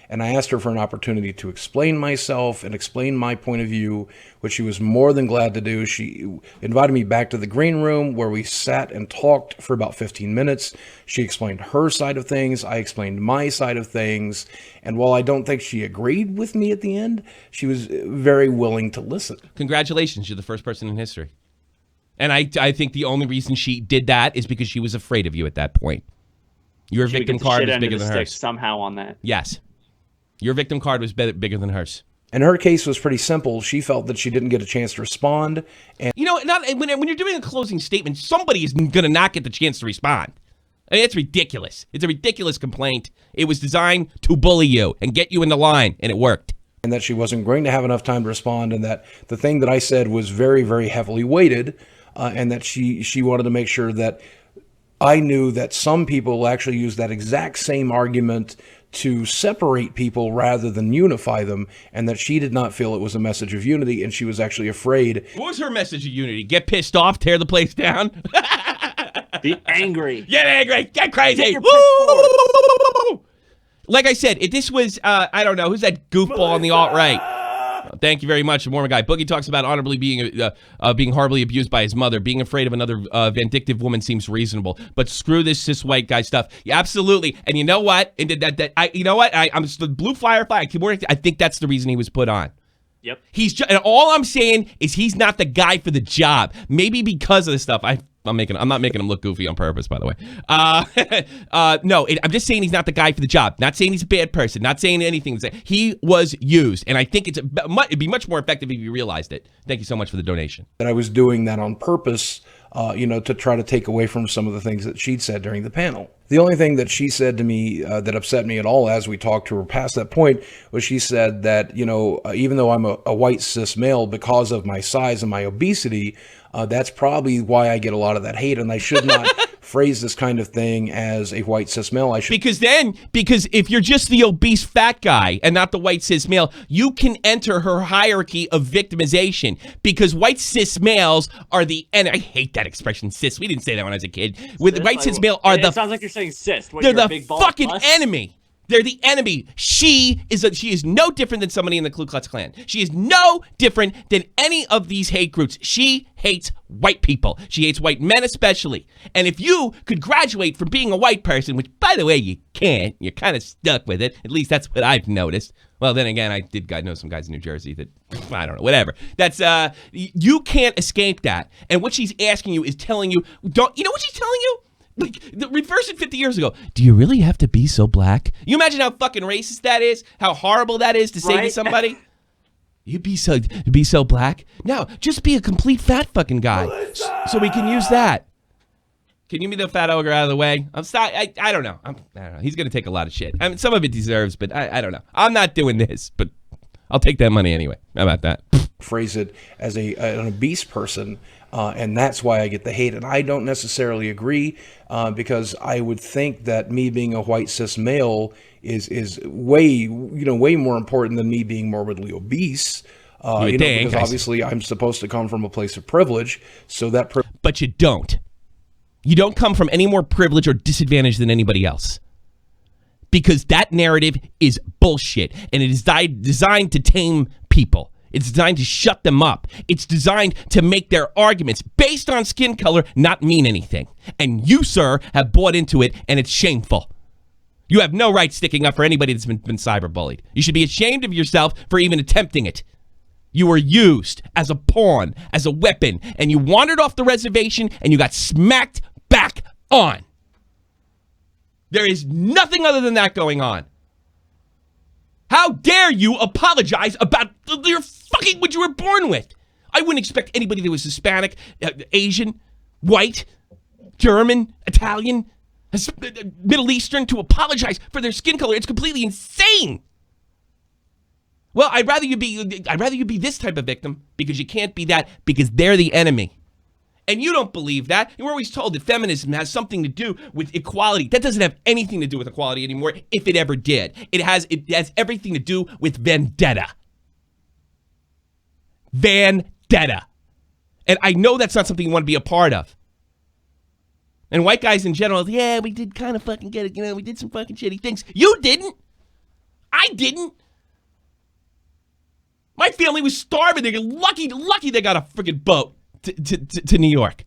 And I asked her for an opportunity to explain myself and explain my point of view, which she was more than glad to do. She invited me back to the green room where we sat and talked for about 15 minutes. She explained her side of things. I explained my side of things. And while I don't think she agreed with me at the end, she was very willing to listen. Congratulations. You're the first person in history. And I think the only reason she did that is because she was afraid of you at that point. Your victim card was bigger than hers. Somehow on that. Yes. Your victim card was bigger than hers. And her case was pretty simple. She felt that she didn't get a chance to respond. And you know, when you're doing a closing statement, somebody is going to not get the chance to respond. I mean, it's ridiculous. It's a ridiculous complaint. It was designed to bully you and get you in the line, and it worked. And that she wasn't going to have enough time to respond, and that the thing that I said was very, very heavily weighted, and that she wanted to make sure that I knew that some people actually use that exact same argument to separate people rather than unify them, and that she did not feel it was a message of unity, and she was actually afraid. What was her message of unity? Get pissed off, tear the place down? Be angry. Get angry, get crazy. Get your Like I said, if this was, I don't know, who's that goofball on the alt-right? Thank you very much, Mormon guy. Boogie talks about honorably being horribly abused by his mother. Being afraid of another vindictive woman seems reasonable, but screw this cis white guy stuff. Yeah, absolutely. And you know what? And I'm just the blue firefly. I think that's the reason he was put on. Yep. And all I'm saying is he's not the guy for the job. Maybe because of this stuff. I'm not making him look goofy on purpose, by the way. I'm just saying he's not the guy for the job. Not saying he's a bad person. Not saying anything. He was used, and I think it'd be much more effective if you realized it. Thank you so much for the donation. That I was doing that on purpose, to try to take away from some of the things that she'd said during the panel. The only thing that she said to me that upset me at all as we talked to her past that point was she said that, even though I'm a white cis male, because of my size and my obesity, that's probably why I get a lot of that hate, and I should not phrase this kind of thing as a white cis male. Because if you're just the obese fat guy and not the white cis male, you can enter her hierarchy of victimization, because white cis males are and I hate that expression, cis. We didn't say that when I was a kid. With white cis male are it sounds like you're saying cis. What, they're you're a the big bald fucking plus? enemy. They're the enemy. She is no different than somebody in the Ku Klux Klan. She is no different than any of these hate groups. She hates white people. She hates white men especially. And if you could graduate from being a white person, which, by the way, you can't, you're kind of stuck with it. At least that's what I've noticed. Well, then again, I know some guys in New Jersey that, I don't know, whatever. That's, you can't escape that. And what she's asking you is telling you, you know what she's telling you? Like, reverse it 50 years ago. Do you really have to be so black? You imagine how fucking racist that is? How horrible that is to say to somebody? You be so black? No, just be a complete fat fucking guy. So we can use that. Can you move the fat ogre out of the way? I'm sorry. I don't know. I don't know. He's going to take a lot of shit. I mean, some of it deserves, but I don't know. I'm not doing this, but I'll take that money anyway. How about that? Phrase it as an obese person, and that's why I get the hate. And I don't necessarily agree, because I would think that me being a white cis male is way more important than me being morbidly obese. Because obviously I'm supposed to come from a place of privilege, so that. But you don't. You don't come from any more privilege or disadvantage than anybody else. Because that narrative is bullshit, and it is designed to tame people. It's designed to shut them up. It's designed to make their arguments based on skin color not mean anything. And you, sir, have bought into it, and it's shameful. You have no right sticking up for anybody that's been cyberbullied. You should be ashamed of yourself for even attempting it. You were used as a pawn, as a weapon, and you wandered off the reservation, and you got smacked back on. There is nothing other than that going on. How dare you apologize about your fucking what you were born with? I wouldn't expect anybody that was Hispanic, Asian, white, German, Italian, Middle Eastern to apologize for their skin color. It's completely insane. Well, I'd rather you be this type of victim, because you can't be that, because they're the enemy. And you don't believe that. You're always told that feminism has something to do with equality. That doesn't have anything to do with equality anymore, if it ever did. It has everything to do with vendetta. Vendetta. And I know that's not something you want to be a part of. And white guys in general, yeah, we did kind of fucking get it. We did some fucking shitty things. You didn't. I didn't. My family was starving. They're lucky they got a freaking boat to New York.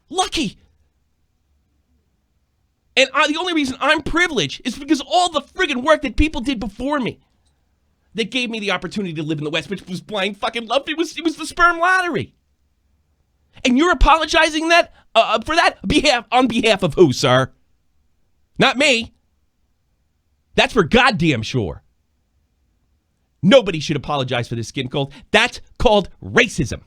Lucky. And the only reason I'm privileged is because all the friggin' work that people did before me that gave me the opportunity to live in the West, which was blind fucking love. It was the sperm lottery. And you're apologizing for that on behalf of who, sir? Not me. That's for goddamn sure. Nobody should apologize for this skin cold. That's called racism.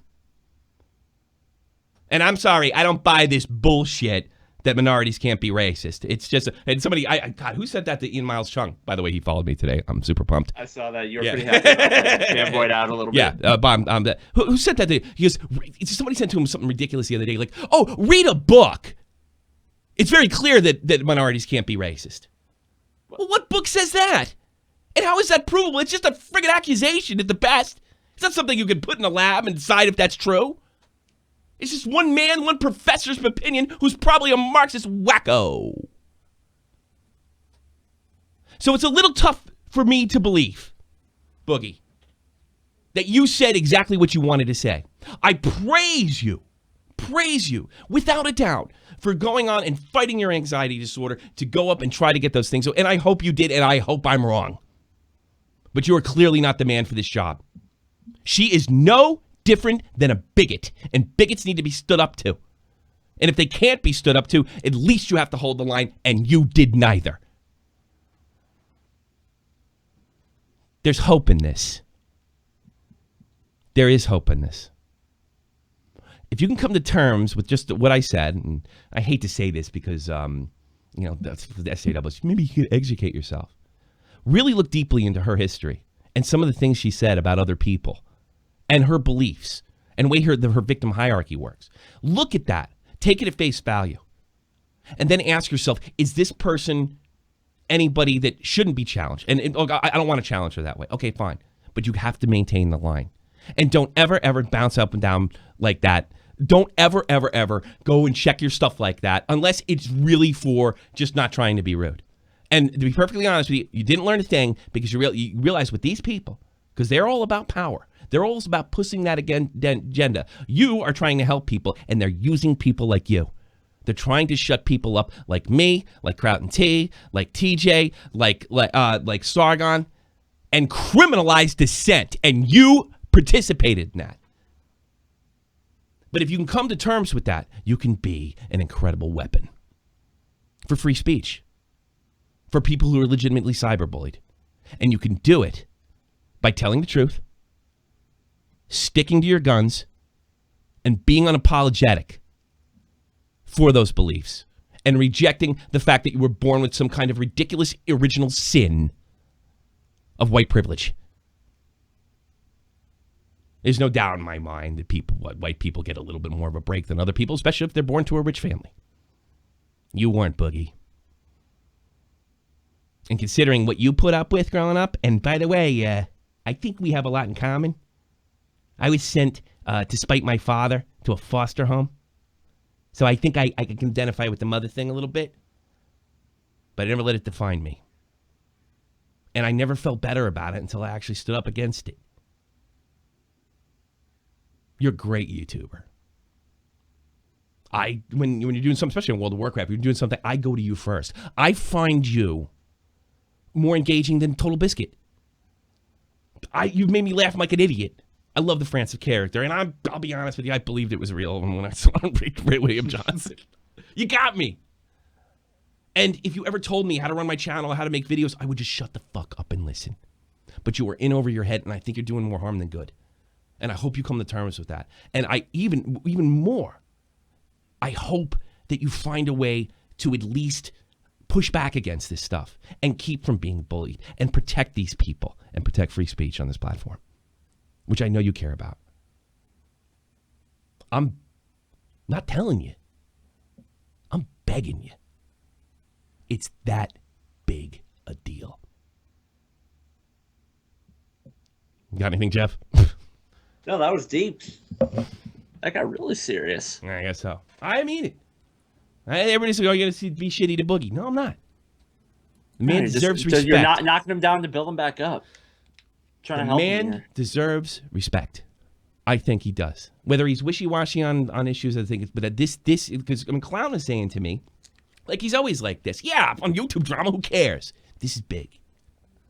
And I'm sorry, I don't buy this bullshit that minorities can't be racist. It's just, and somebody, God, who said that to Ian Miles Chung? By the way, he followed me today. I'm super pumped. I saw that. You were pretty happy about that. Fanboyed out a little bit. Yeah, who said that? He goes, somebody said to him something ridiculous the other day, like, oh, read a book. It's very clear that minorities can't be racist. Well, what book says that? And how is that provable? It's just a friggin' accusation at the best. It's not something you can put in a lab and decide if that's true. It's just one man, one professor's opinion who's probably a Marxist wacko. So it's a little tough for me to believe, Boogie, that you said exactly what you wanted to say. I praise you, without a doubt, for going on and fighting your anxiety disorder to go up and try to get those things. And I hope you did, and I hope I'm wrong. But you are clearly not the man for this job. She is no different than a bigot, and bigots need to be stood up to. And if they can't be stood up to, at least you have to hold the line, and you did neither. There's hope in this. There is hope in this. If you can come to terms with just what I said, and I hate to say this because, that's the SAWs, maybe you could educate yourself. Really look deeply into her history and some of the things she said about other people and her beliefs and the way her victim hierarchy works. Look at that. Take it at face value. And then ask yourself, is this person anybody that shouldn't be challenged? And I don't want to challenge her that way. Okay, fine. But you have to maintain the line. And don't ever, ever bounce up and down like that. Don't ever, ever, ever go and check your stuff like that unless it's really for just not trying to be rude. And to be perfectly honest with you, you didn't learn a thing because you realize with these people, because they're all about power. They're all about pushing that agenda. You are trying to help people, and they're using people like you. They're trying to shut people up like me, like Crowton T, like TJ, like Sargon, and criminalize dissent. And you participated in that. But if you can come to terms with that, you can be an incredible weapon for free speech, for people who are legitimately cyberbullied. And you can do it by telling the truth, sticking to your guns, and being unapologetic for those beliefs, and rejecting the fact that you were born with some kind of ridiculous original sin of white privilege. There's no doubt in my mind that white people get a little bit more of a break than other people, especially if they're born to a rich family. You weren't, Boogie. And considering what you put up with growing up, and by the way, I think we have a lot in common. I was sent to spite my father to a foster home. So I think I can identify with the mother thing a little bit. But I never let it define me. And I never felt better about it until I actually stood up against it. You're a great YouTuber. When you're doing something, especially in World of Warcraft, you're doing something, I go to you first. I find you more engaging than Total Biscuit. You've made me laugh like an idiot. I love the Francis character, and I'll be honest with you, I believed it was real when I saw Ray William Johnson. You got me. And if you ever told me how to run my channel, how to make videos, I would just shut the fuck up and listen. But you were in over your head, and I think you're doing more harm than good. And I hope you come to terms with that. And I even more, I hope that you find a way to at least push back against this stuff and keep from being bullied and protect these people and protect free speech on this platform, which I know you care about. I'm not telling you. I'm begging you. It's that big a deal. You got anything, Jeff? No, that was deep. That got really serious. I guess so. I mean it. Everybody's like, oh, you're going to be shitty to Boogie. No, I'm not. The man deserves respect. You're not knocking him down to build him back up. Trying to help him. The man deserves respect. I think he does. Whether he's wishy-washy on issues, I think, but this, because Clown is saying to me, like he's always like this. Yeah, on YouTube drama, who cares? This is big.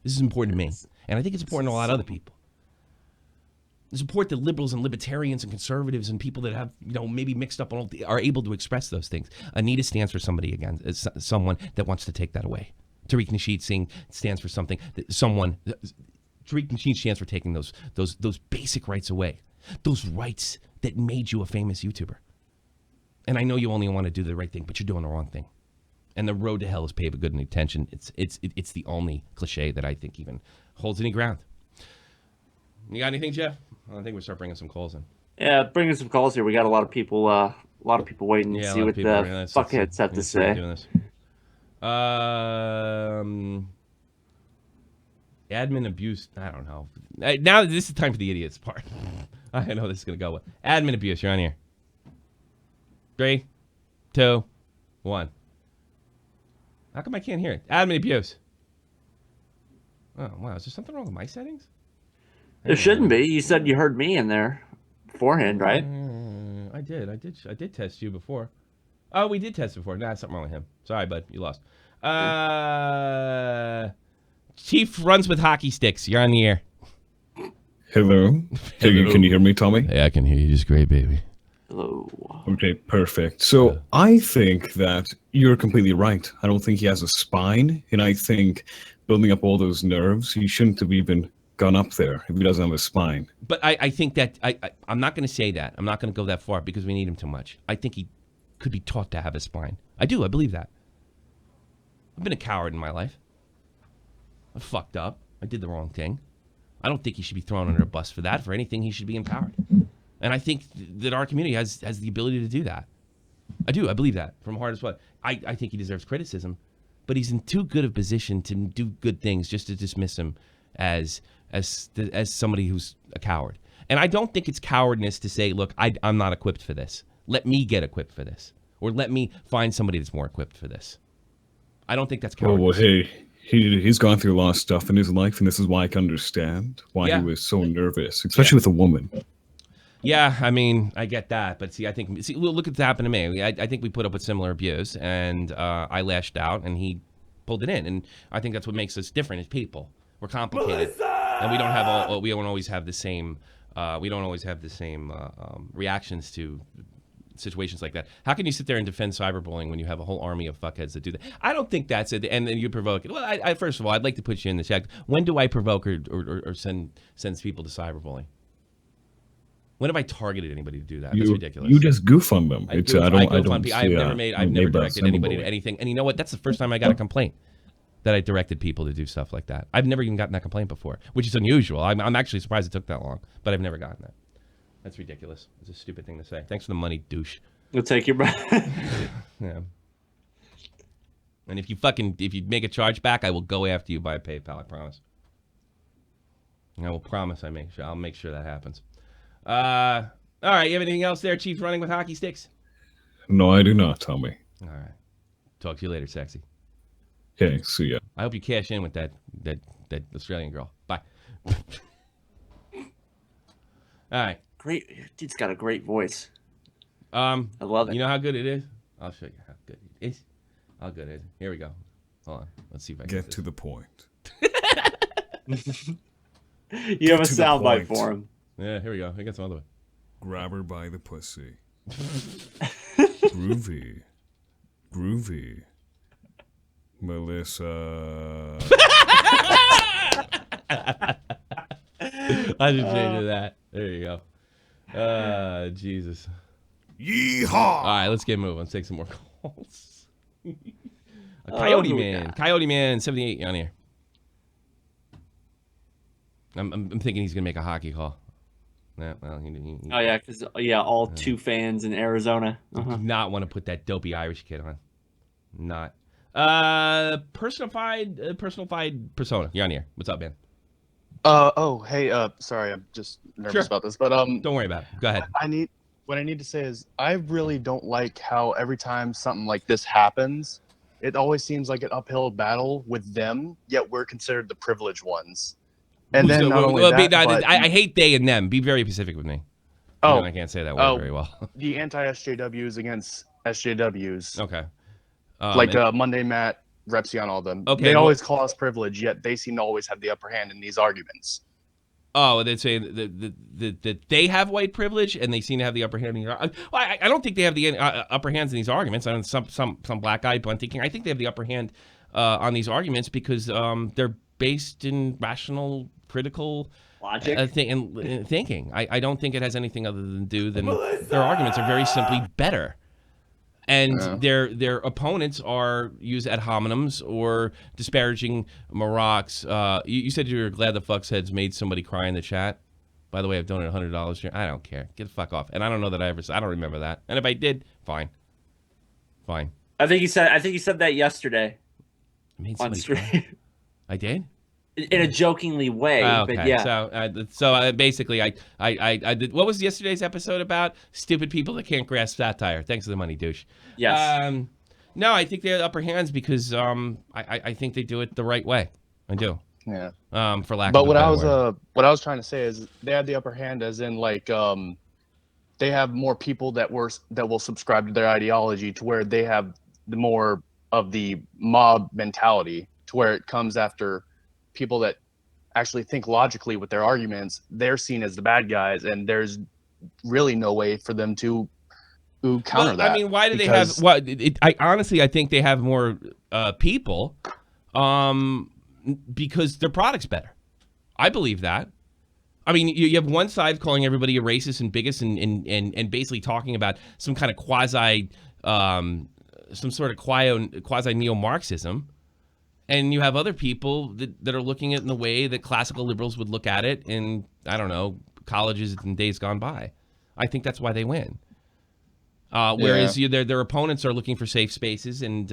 This is important to me. And I think it's important to a lot of other people. The support that liberals and libertarians and conservatives and people that have, maybe mixed up on are able to express those things. Anita stands for somebody against someone that wants to take that away. Tariq Nasheed stands for something that Tariq Nasheed stands for taking those basic rights away. Those rights that made you a famous YouTuber. And I know you only want to do the right thing, but you're doing the wrong thing. And the road to hell is paved with good intention. It's the only cliche that I think even holds any ground. You got anything, Jeff? I think we start bringing some calls in. Yeah, bringing some calls here. We got a lot of people A lot of people waiting to Yeah, a see lot what of people the are gonna- fuckheads have to let's see who's say. doing this. Admin abuse. I don't know. Now this is time for the idiots part. I know this is gonna go well. Admin abuse. You're on here. 3, 2, 1. How come I can't hear it? Admin abuse. Oh wow, is there something wrong with my settings? There shouldn't be. You said you heard me in there beforehand, right? I did test you before. Oh, we did test before. Nah, something wrong with him. Sorry, bud. You lost. Chief runs with hockey sticks. You're on the air. Hello. Can you hear me, Tommy? Yeah, I can hear you just great, baby. Hello. Okay, perfect. So I think that you're completely right. I don't think he has a spine, and I think building up all those nerves, he shouldn't have even gone up there if he doesn't have a spine. But I think that I'm not going to say that. I'm not going to go that far because we need him too much. I think he could be taught to have a spine. I do. I believe that. I've been a coward in my life. I fucked up. I did the wrong thing. I don't think he should be thrown under a bus for that. For anything, he should be empowered. And I think that our community has the ability to do that. I do. I believe that from heart as well. I think he deserves criticism, but he's in too good a position to do good things just to dismiss him as somebody who's a coward. And I don't think it's cowardness to say, look, I'm not equipped for this. Let me get equipped for this. Or let me find somebody that's more equipped for this. I don't think that's cowardice. Oh, well, hey, he's gone through a lot of stuff in his life, and this is why I can understand why he was so nervous, especially with a woman. Yeah, I mean, I get that, but see, look what's happened to me. I think we put up with similar abuse, and I lashed out, and he pulled it in, and I think that's what makes us different as people. We're complicated, and we don't always have the same reactions to situations like that. How can you sit there and defend cyberbullying when you have a whole army of fuckheads that do that? I don't think that's it, and then you provoke it. Well, I first of all, I'd like to put you in the check. When do I provoke or sends people to cyberbullying? When have I targeted anybody to do that? That's ridiculous. You just goof on them. I've never directed anybody to anything. And you know what? That's the first time I got a complaint that I directed people to do stuff like that. I've never even gotten that complaint before, which is unusual. I'm actually surprised it took that long, but I've never gotten that. That's ridiculous. It's a stupid thing to say. Thanks for the money, douche. You'll take your breath. Yeah. And if you make a charge back, I will go after you via PayPal. I promise. I will promise. I'll make sure that happens. All right. You have anything else there, Chief? Running with hockey sticks? No, I do not, Tommy. All right. Talk to you later, sexy. Okay, see ya. I hope you cash in with that Australian girl. Bye. All right. Great. Dude's got a great voice. I love it. You know how good it is? I'll show you how good it is. How good it is. Here we go. Hold on. Let's see if I can Get to the point. You have a soundbite for him. Yeah, here we go. I got some other one. Grab her by the pussy. Groovy. Groovy. Melissa. I just changed that. There you go. Jesus. Yeehaw! All right, let's get moving. Let's take some more calls. Coyote Man 78 on here. I'm thinking he's gonna make a hockey call. Yeah, well, Oh yeah, because all two fans in Arizona. do not want to put that dopey Irish kid on. Not. Personified persona. You're on here. What's up, man? Hey, sorry, I'm just nervous about this, but Don't worry about it. Go ahead. What I need to say is I really don't like how every time something like this happens, it always seems like an uphill battle with them, yet we're considered the privileged ones. And then not only that, I hate they and them. Be very specific with me. Oh, I can't say that word very well. The anti-SJWs against SJWs. Okay. Monday Matt, Repsion, all of them. Okay, they always call us privileged, yet they seem to always have the upper hand in these arguments. Oh, they'd say that they have white privilege and they seem to have the upper hand. I don't think they have the upper hands in these arguments. I mean, some black guy blunt thinking. I think they have the upper hand on these arguments because they're based in rational, critical logic thinking. I don't think it has anything other than their arguments are very simply better. And their opponents use ad hominems or disparaging Marocs. You said you were glad the fucksheads made somebody cry in the chat. By the way, I've donated $100. I don't care. Get the fuck off. And I don't know that I don't remember that. And if I did, fine. Fine. I think you said that yesterday I made on somebody stream. cry. I did? In a jokingly way, Okay. but yeah. So basically, I did. What was yesterday's episode about? Stupid people that can't grasp satire. Thanks for the money, douche. Yes. No, I think they have upper hands because I think they do it the right way. I do. Yeah. For lack But of a what better I was word. what I was trying to say is they had the upper hand, as in like they have more people that will subscribe to their ideology, to where they have the more of the mob mentality, to where it comes after people that actually think logically with their arguments. They're seen as the bad guys, and there's really no way for them to counter that. I mean, why do they have? Well, I think they have more people, because their product's better. I believe that. I mean, you have one side calling everybody a racist and bigot and basically talking about some kind of quasi neo-Marxism. And you have other people that are looking at it in the way that classical liberals would look at it in, I don't know, colleges in days gone by. I think that's why they win. Whereas their opponents are looking for safe spaces and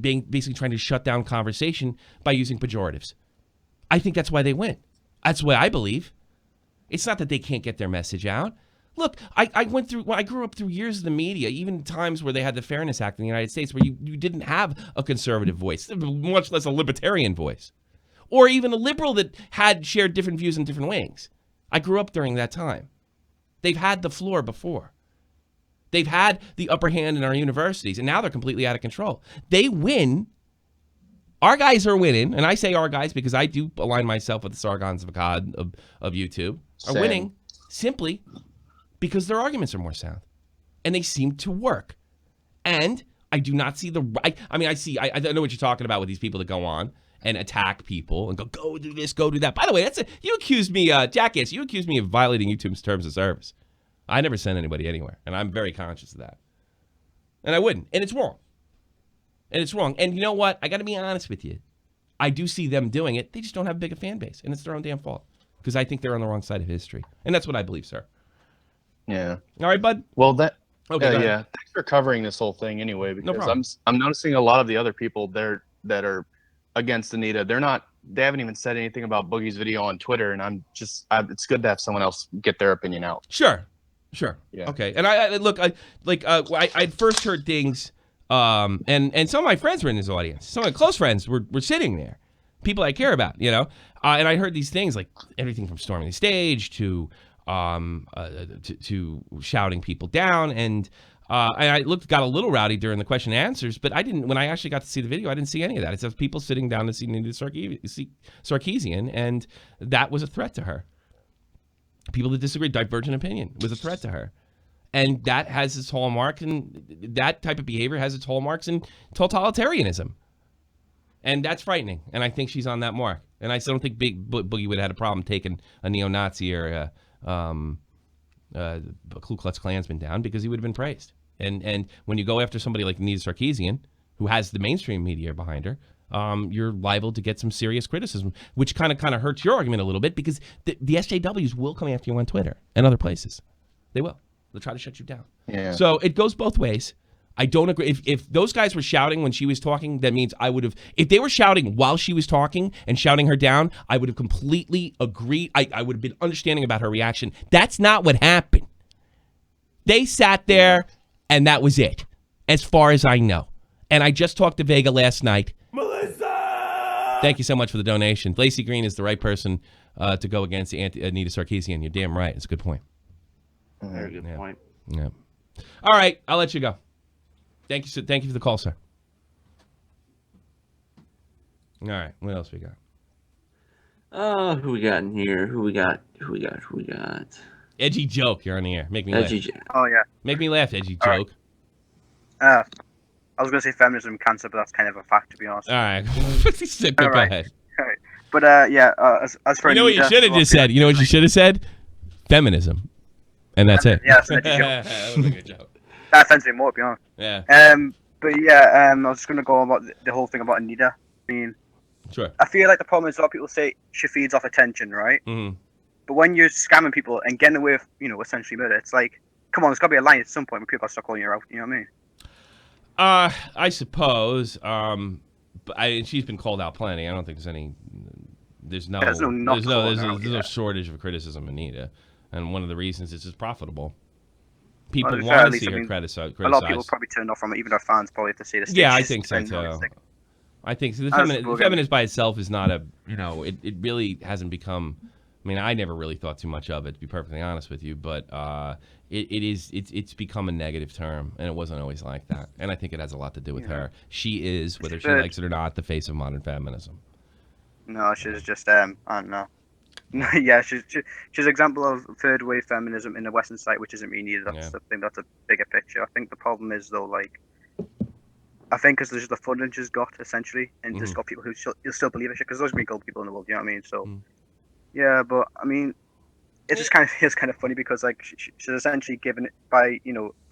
basically trying to shut down conversation by using pejoratives. I think that's why they win. That's what I believe. It's not that they can't get their message out. Look, I grew up through years of the media, even times where they had the Fairness Act in the United States, where you didn't have a conservative voice, much less a libertarian voice, or even a liberal that had shared different views in different wings. I grew up during that time. They've had the floor before. They've had the upper hand in our universities, and now they're completely out of control. They win. Our guys are winning, and I say our guys because I do align myself with the Sargons of God of YouTube, are winning simply because their arguments are more sound, and they seem to work. And I do not see I know what you're talking about with these people that go on and attack people and go do this, go do that. By the way, you accused me, jackass. You accused me of violating YouTube's terms of service. I never sent anybody anywhere, and I'm very conscious of that. And I wouldn't, and it's wrong. And you know what? I got to be honest with you. I do see them doing it. They just don't have a big fan base, and it's their own damn fault because I think they're on the wrong side of history, and that's what I believe, sir. Yeah. All right, bud. Well, that. Okay. Yeah. Thanks for covering this whole thing anyway, because problem. I'm noticing a lot of the other people there that are against Anita. They haven't even said anything about Boogie's video on Twitter, and it's good to have someone else get their opinion out. Sure. Yeah. Okay. And I first heard things, and some of my friends were in this audience. Some of my close friends were sitting there, people I care about, you know. And I heard these things like everything from storming the stage to shouting people down, and I got a little rowdy during the question and answers, but I didn't. When I actually got to see the video, I didn't see any of that. It's just people sitting down to see Anita Sarkeesian, and that was a threat to her. People that disagree, divergent opinion, was a threat to her, and that has its hallmark, and that type of behavior has its hallmarks in totalitarianism, and that's frightening. And I think she's on that mark. And I still don't think Boogie would have had a problem taking a neo-Nazi or a Ku Klux Klansman down, because he would have been praised. And when you go after somebody like Anita Sarkeesian, who has the mainstream media behind her, you're liable to get some serious criticism, which kind of hurts your argument a little bit, because the SJWs will come after you on Twitter and other places. They will. They'll try to shut you down. Yeah. So it goes both ways. I don't agree. If those guys were shouting when she was talking, that means I would have. If they were shouting while she was talking and shouting her down, I would have completely agreed. I would have been understanding about her reaction. That's not what happened. They sat there, and that was it, as far as I know. And I just talked to Vega last night. Melissa! Thank you so much for the donation. Lacey Green is the right person to go against Anita Sarkeesian. You're damn right. It's a good point. Very good point. Yeah. All right, I'll let you go. Thank you for the call, sir. All right, what else we got? Who we got in here? Who we got? Edgy joke. You're on the air. Make me laugh. Oh yeah. Make me laugh, edgy All joke. I was going to say feminism cancer, but that's kind of a fact, to be honest. All right. Go All right. ahead. All right. But yeah, as for You know what you should have just said? You know what you should have said? Feminism. And that's it. Yeah, that's an edgy joke. That was a good joke. That offends me more, to be honest. Yeah. But yeah, I was just going to go about the whole thing about Anita. I mean, Sure. I feel like the problem is a lot of people say she feeds off attention, right? Mm-hmm. But when you're scamming people and getting away with, essentially murder, it's like, come on, there's got to be a line at some point where people start calling you out. You know what I mean? I suppose. But she's been called out plenty. I don't think there's no shortage of criticism, Anita. And one of the reasons is it's profitable. People want to see her criticized. A lot of people probably turned off from it, even our fans probably have to see the stage. Yeah, I think so too. I think so. The feminist by itself is not it really hasn't become. I mean, I never really thought too much of it, to be perfectly honest with you. But it's become a negative term, and it wasn't always like that. And I think it has a lot to do with her. She is, whether she likes it or not, the face of modern feminism. No, she's just I don't know. Yeah, she's an example of third wave feminism in the Western side, which isn't really needed. I think that's a bigger picture. I think the problem is though, like, I think because there's the funding she's got essentially, and just got people who still believe it, because there's been gold people in the world. You know what I mean? So, yeah, but I mean, it's just kind of funny because like she's essentially given it by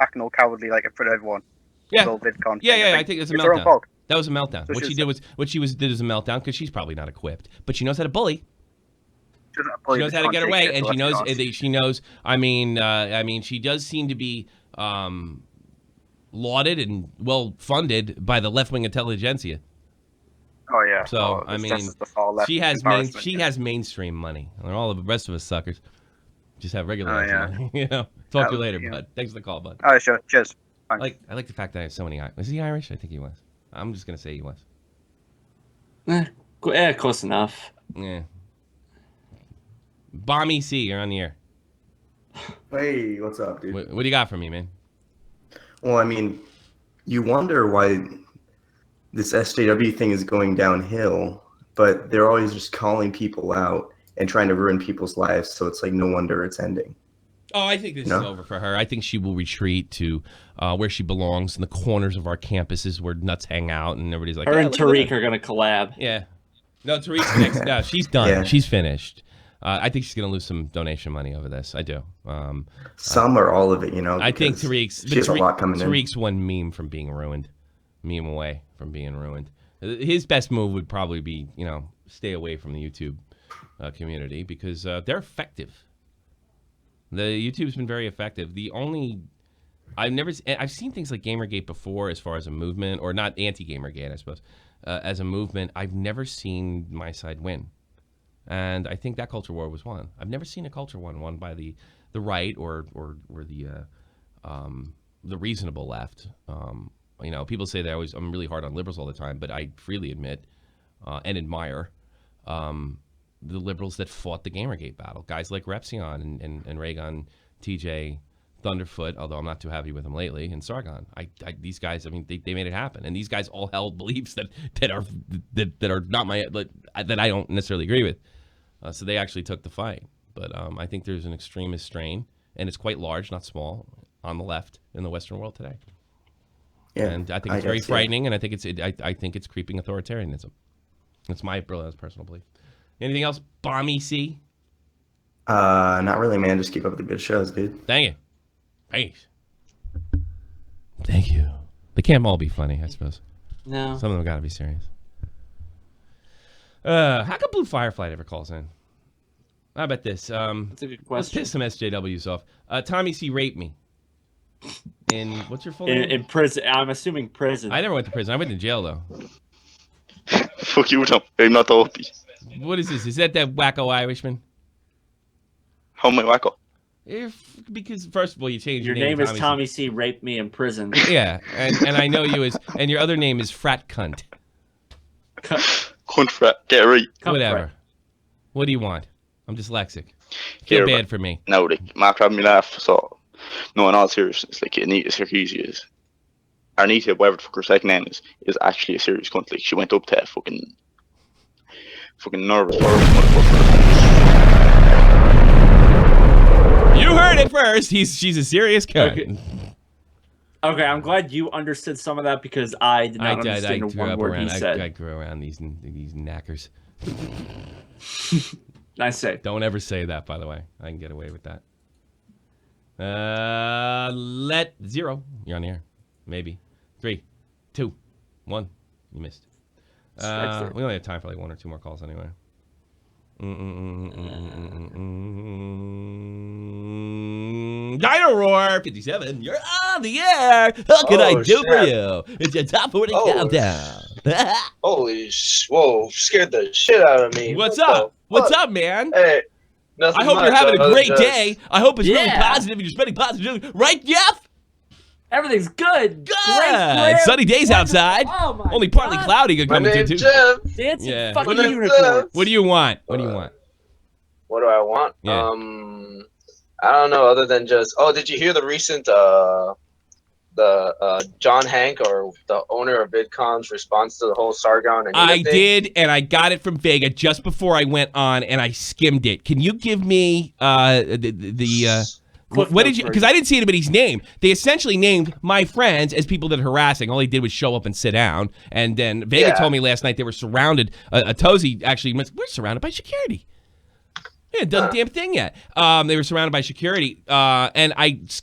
acting all cowardly like in front of everyone. Yeah, VidCon yeah. I think it's a meltdown. That was a meltdown. So what she did was a meltdown because she's probably not equipped, but she knows how to bully. She knows how to get away, and she knows. I mean, she does seem to be lauded and well funded by the left wing intelligentsia. Oh yeah. So I mean, she has mainstream money, and all the rest of us suckers just have regular money. Talk to you later, bud. Thanks for the call, bud. All right, sure. Cheers. Thanks. I like the fact that I have so many. Was he Irish? I think he was. I'm just gonna say he was. Yeah, close enough. Yeah. Bomb EC, you're on the air. Hey, what's up, dude? What do you got for me, man? Well, I mean, you wonder why this SJW thing is going downhill, but they're always just calling people out and trying to ruin people's lives, so it's like no wonder it's ending. Oh, I think this is over for her. I think she will retreat to where she belongs, in the corners of our campuses where nuts hang out, and everybody's like, her and Tariq are going to collab. Yeah. No, Tariq's next. No, she's done. Yeah. She's finished. I think she's going to lose some donation money over this. I do. Some or all of it, I think Tariq's. She has a lot coming in. Tariq's one meme from being ruined. Meme away from being ruined. His best move would probably be, stay away from the YouTube community because they're effective. The YouTube's been very effective. I've seen things like Gamergate before as far as a movement, or not anti-Gamergate, I suppose. As a movement, I've never seen my side win. And I think that culture war was won. I've never seen a culture war won by the right or the reasonable left. People say I'm really hard on liberals all the time, but I freely admit and admire the liberals that fought the Gamergate battle. Guys like Repsion and Raygun, TJ, Thunderfoot, although I'm not too happy with him lately, and Sargon. These guys, they made it happen, and these guys all held beliefs that are not that I don't necessarily agree with. So they actually took the fight. But I think there's an extremist strain, and it's quite large, not small, on the left in the Western world today. Yeah, and I think it's very frightening, and I think it's creeping authoritarianism. That's my personal belief. Anything else, Bomb EC? Not really, man. Just keep up the good shows, dude. Thank you. Thanks. Thank you. They can't all be funny, I suppose. No. Some of them got to be serious. How come Blue Firefly never calls in? How about this? That's a good question. Let's piss some SJWs off. Tommy C. raped me. What's your full name? In prison. I'm assuming prison. I never went to prison. I went to jail, though. Fuck you, Tom. I'm not the Opie. What is this? Is that wacko Irishman? How am I wacko? Because first of all, you changed your name. Your name is Tommy C. Raped me in prison. Yeah, and I know you as, and your other name is Frat Cunt. Cunt frat. Get it right. Whatever. Frat. What do you want? I'm dyslexic. Feel bad for me. No, Mark had me laugh. So, no, in all seriousness, like Anita Sarkeesian is. Anita, whatever the fuck her second name is actually a serious cunt. Like, she went up to a fucking nervous motherfucker. You heard it first. She's a serious cunt. Okay, I'm glad you understood some of that because I did not understand one word he said. I grew around these knackers. Nice save. Don't ever say that, by the way. I can get away with that. Let zero. You're on the air. Maybe. 3, 2, 1. You missed. We only have time for like 1 or 2 more calls anyway. Dino Roar 57. You're on the air. What can I do for you? It's your top 40 countdown. Whoa, scared the shit out of me. What's up? What's up, man? Hey, nothing I hope much, you're having a great just- day. I hope it's really Yeah. positive and you're spreading positivity. Right, Jeff? Everything's good. Good. Great, Sunny days outside. Oh my Only partly God. cloudy My coming name's too. Jeff. Dancing Yeah. fucking My name's unicorn. What do you want? What do you want? What do I want? Yeah. I don't know. Other than just, did you hear the recent John Hank, or the owner of VidCon's response to the whole Sargon and I Anita thing? did, and I got it from Vega just before I went on, and I skimmed it. Can you give me what did you? Because I didn't see anybody's name. They essentially named my friends as people that are harassing. All they did was show up and sit down. And then Vega told me last night they were surrounded. Tozy actually went, we're surrounded by security. They hadn't done a damn thing yet. They were surrounded by security. And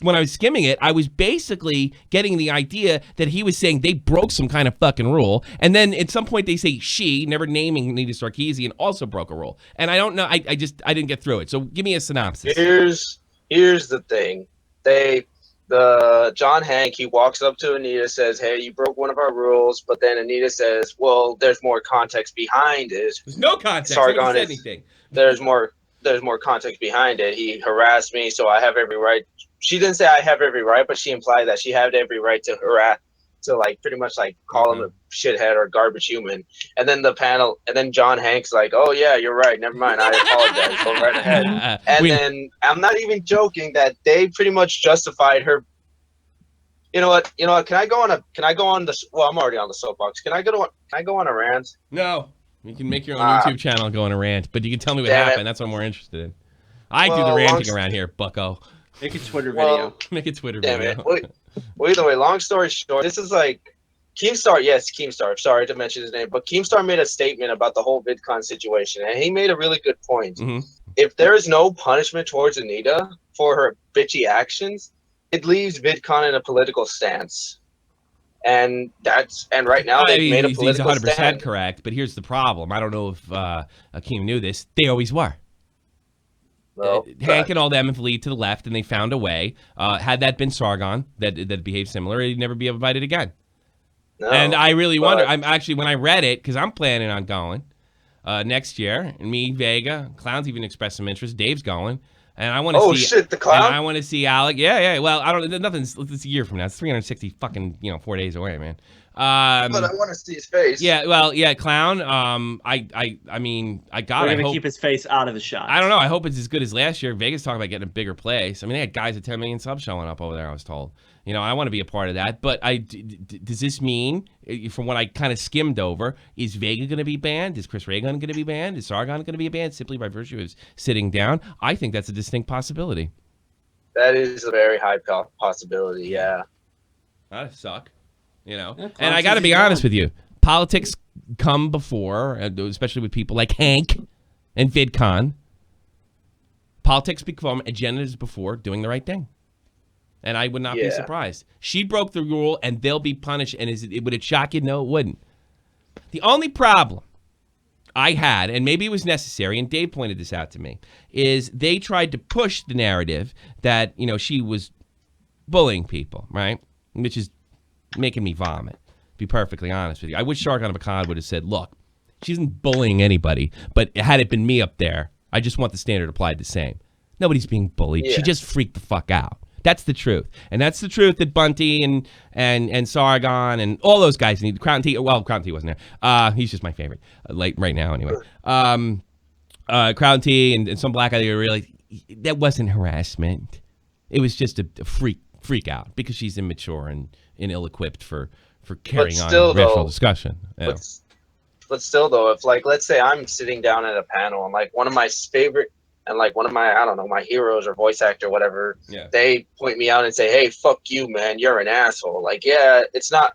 when I was skimming it, I was basically getting the idea that he was saying they broke some kind of fucking rule. And then at some point they say she, never naming Anita Sarkeesian, also broke a rule. And I don't know. I didn't get through it. So give me a synopsis. Here's the thing. The John Hank, he walks up to Anita, says, "Hey, you broke one of our rules." But then Anita says, "Well, there's more context behind it." There's no context. Sargon Nobody said is- anything. There's more context behind it. He harassed me, so I have every right. She didn't say I have every right, but she implied that she had every right to harass, to like pretty much like call him a shithead or garbage human. And then then John Hank's like, "Oh yeah, you're right. Never mind. I apologize. Go right ahead." And then I'm not even joking that they pretty much justified her. You know what? Can I go on the? Well, I'm already on the soapbox. Can I go on a rant? No. You can make your own YouTube channel and go on a rant, but you can tell me what Damn it. happened. That's what I'm more interested in. I do the Well, ranting around here, bucko. Make a Twitter Well, video. Make a Twitter Damn video. it. Well, either way, long story short, this is like Keemstar. Yes, Keemstar. Sorry to mention his name, but Keemstar made a statement about the whole VidCon situation, and he made a really good point. Mhm. If there is no punishment towards Anita for her bitchy actions, it leaves VidCon in a political stance. And right now they've made a He's political 100% stand. correct, but here's the problem. I don't know if Akeem knew this. They always were. Well, Hank and all them have lead to the left, and they found a way. Had that been Sargon that behaved similar, he'd never be invited again. no, And I really but- wonder. I'm actually, when I read it, because I'm planning on going next year, and me, Vega, Clown's even expressed some interest. Dave's going. And I want to Oh see. shit, the clown. And I want to see Alec. Yeah. Well, I don't. Nothing's. It's a year from now. It's 360 fucking 4 days away, man. But I want to see his face. Yeah. Well, yeah, Clown. I mean, I got. We're I gonna hope. keep his face out of the shot. I don't know. I hope it's as good as last year. Vegas talking about getting a bigger place. I mean, they had guys at 10 million subs showing up over there. I was told. I want to be a part of that. But does this mean, from what I kind of skimmed over, is Vega going to be banned? Is Chris Ray going to be banned? Is Sargon going to be banned simply by virtue of sitting down? I think that's a distinct possibility. That is a very high possibility. Yeah. That'd suck. Clown And I got to says be he's honest gone. with you. Politics come before, especially with people like Hank and VidCon. Politics become agendas before doing the right thing. And I would not be Yeah. surprised. She broke the rule, and they'll be punished. And would it shock you? No, it wouldn't. The only problem I had, and maybe it was necessary, and Dave pointed this out to me, is they tried to push the narrative that, she was bullying people, right? Which is making me vomit, to be perfectly honest with you. I wish Sargon of Akkad would have said, look, she isn't bullying anybody, but had it been me up there, I just want the standard applied the same. Nobody's being bullied. Yeah. She just freaked the fuck out. That's the truth. And that's the truth that Bunty and Sargon and all those guys need. Crown T, well, Crown T wasn't there. He's just my favorite, right now anyway. Crown T and some black guy, they realized that wasn't harassment. It was just a freak out because she's immature and ill-equipped for carrying on still, a rational though, discussion. Yeah. But still, though, if let's say I'm sitting down at a panel and one of my favorite and one of my, I don't know, my heroes or voice actor, whatever, they point me out and say, "Hey, fuck you, man, you're an asshole." It's not,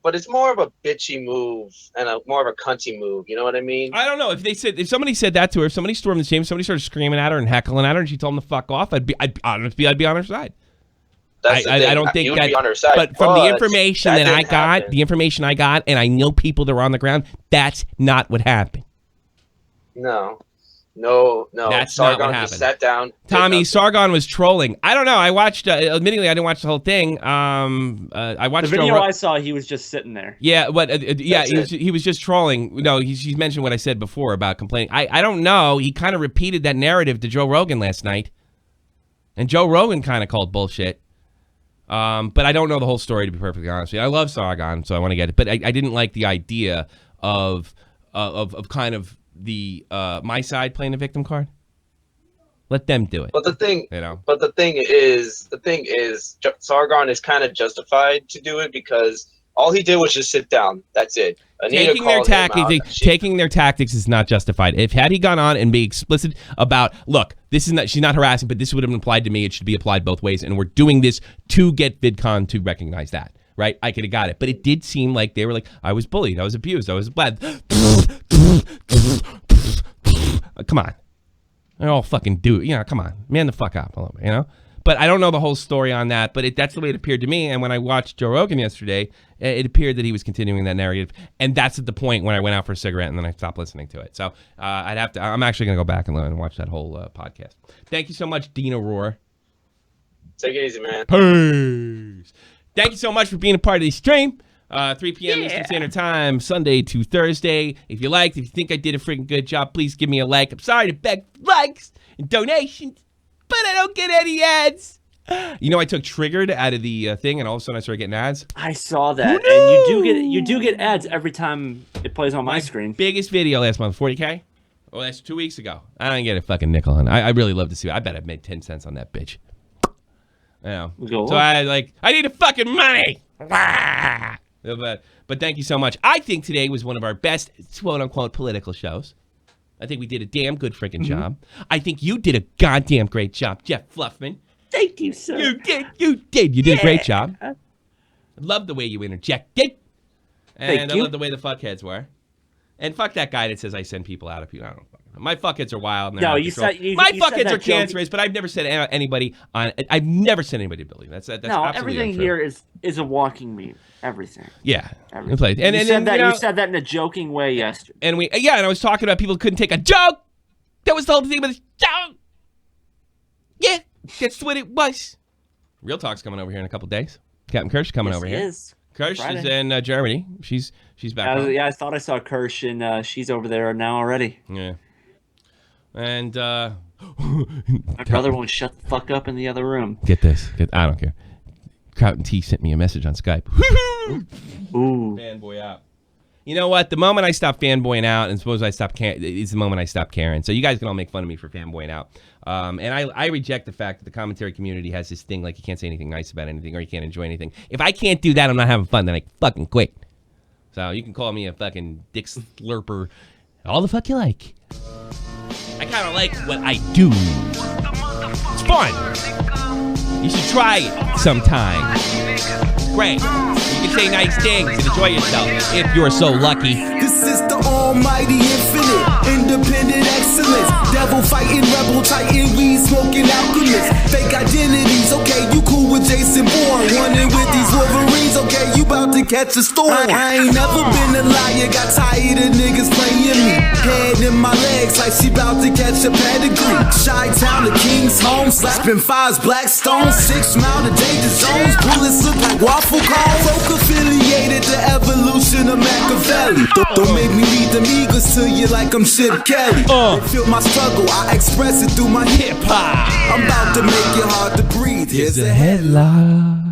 but it's more of a bitchy move and more of a cunty move. You know what I mean? I don't know if somebody said that to her, if somebody stormed the chamber, somebody started screaming at her and heckling at her, and she told them to fuck off, I'd be on her side. That's the thing. I don't think You'd that, be on her side, but from the but information that I didn't got, happen. and I know people that were on the ground, that's not what happened. No. That's not what Sargon happened. just sat down. Tommy, Sargon was trolling. I don't know. I watched. Admittedly, I didn't watch the whole thing. I watched the video I saw. He was just sitting there. Yeah, but he was just trolling. No, he mentioned what I said before about complaining. I don't know. He kind of repeated that narrative to Joe Rogan last night, and Joe Rogan kind of called bullshit. But I don't know the whole story, to be perfectly honest with you. I love Sargon, so I want to get it. But I didn't like the idea of kind of the my side playing the victim card. Let them do it. But the thing, you know. But the thing is, Sargon is kind of justified to do it because all he did was just sit down. That's it. Anita taking their tactics is not justified. Had he gone on and be explicit about, look, this is not, she's not harassing, but this would have been applied to me. It should be applied both ways, and we're doing this to get VidCon to recognize that. Right? I could have got it, but it did seem like they were like, I was bullied, I was abused, I was bad. Come on. They're all fucking dude. You know, come on. Man the fuck up a little bit, you know? But I don't know the whole story on that, but that's the way it appeared to me. And when I watched Joe Rogan yesterday, it appeared that he was continuing that narrative. And that's at the point when I went out for a cigarette and then I stopped listening to it. So I'm actually going to go back and watch that whole podcast. Thank you so much, Dean Aurora. Take it easy, man. Peace. Thank you so much for being a part of the stream. 3 p.m. Eastern Standard Time, Sunday to Thursday. If you think I did a freaking good job, please give me a like. I'm sorry to beg for likes and donations, but I don't get any ads. You know, I took Triggered out of the thing, and all of a sudden I started getting ads. I saw that, and you do get ads every time it plays on my screen. Biggest video last month, 40K. Oh, that's 2 weeks ago. I didn't get a fucking nickel on. I really love to see it. I bet I made 10 cents on that bitch. Yeah. So I need the fucking money. But thank you so much. I think today was one of our best, quote-unquote, political shows. I think we did a damn good freaking job. I think you did a goddamn great job, Jeff Fluffman. Thank you, sir. You did a great job. I love the way you interjected. And I love the way the fuckheads were. And fuck that guy that says I send people out of people. I don't fucking know. My fuckheads are wild. And no, my fuckheads are cancerous, but I've never sent anybody on. I've never sent anybody to Billy. That's no, everything untrue. Here is a walking meme. Everything. Yeah. Everything. And you said that in a joking way yesterday. And I was talking about people who couldn't take a joke. That was the whole thing with the joke. Yeah, that's what it was. Real Talk's coming over here in a couple days. Captain Kirsch coming over here. Is. Kirsch is in Germany. She's back home. Yeah, I thought I saw Kirsch, and she's over there now already. Yeah. And my brother won't shut the fuck up in the other room. Get this. I don't care. Crouten T sent me a message on Skype. Ooh. Fanboy out. You know what? The moment I stop fanboying out, and suppose I stop caring, is the moment I stop caring. So you guys can all make fun of me for fanboying out. And I reject the fact that the commentary community has this thing like you can't say anything nice about anything or you can't enjoy anything. If I can't do that, I'm not having fun, then I fucking quit. So you can call me a fucking dick slurper. All the fuck you like. I kind of like what I do. It's fun. You should try it sometime. Great. You can say nice things and enjoy yourself if you're so lucky. This is the almighty infinite, independent excellence. Devil fighting, rebel titan, weed smoking alchemist. Fake identities, okay, you cool with Jason Bourne. Running with these Wolverines, okay, you about to catch a storm. I ain't never been a liar, got tired of niggas playing me. Head in my legs like she about to catch a pedigree. Chi-Town, the King's home, slapping fives, black stones. 6 mile to danger zones, bullets look like waffle cones. Folk affiliated to evolution of Machiavelli. Don't make me lead them eagles to you like I'm Chip Kelly. They feel my struggle, I express it through my hip-hop. I'm about to make it hard to breathe. Here's a headline.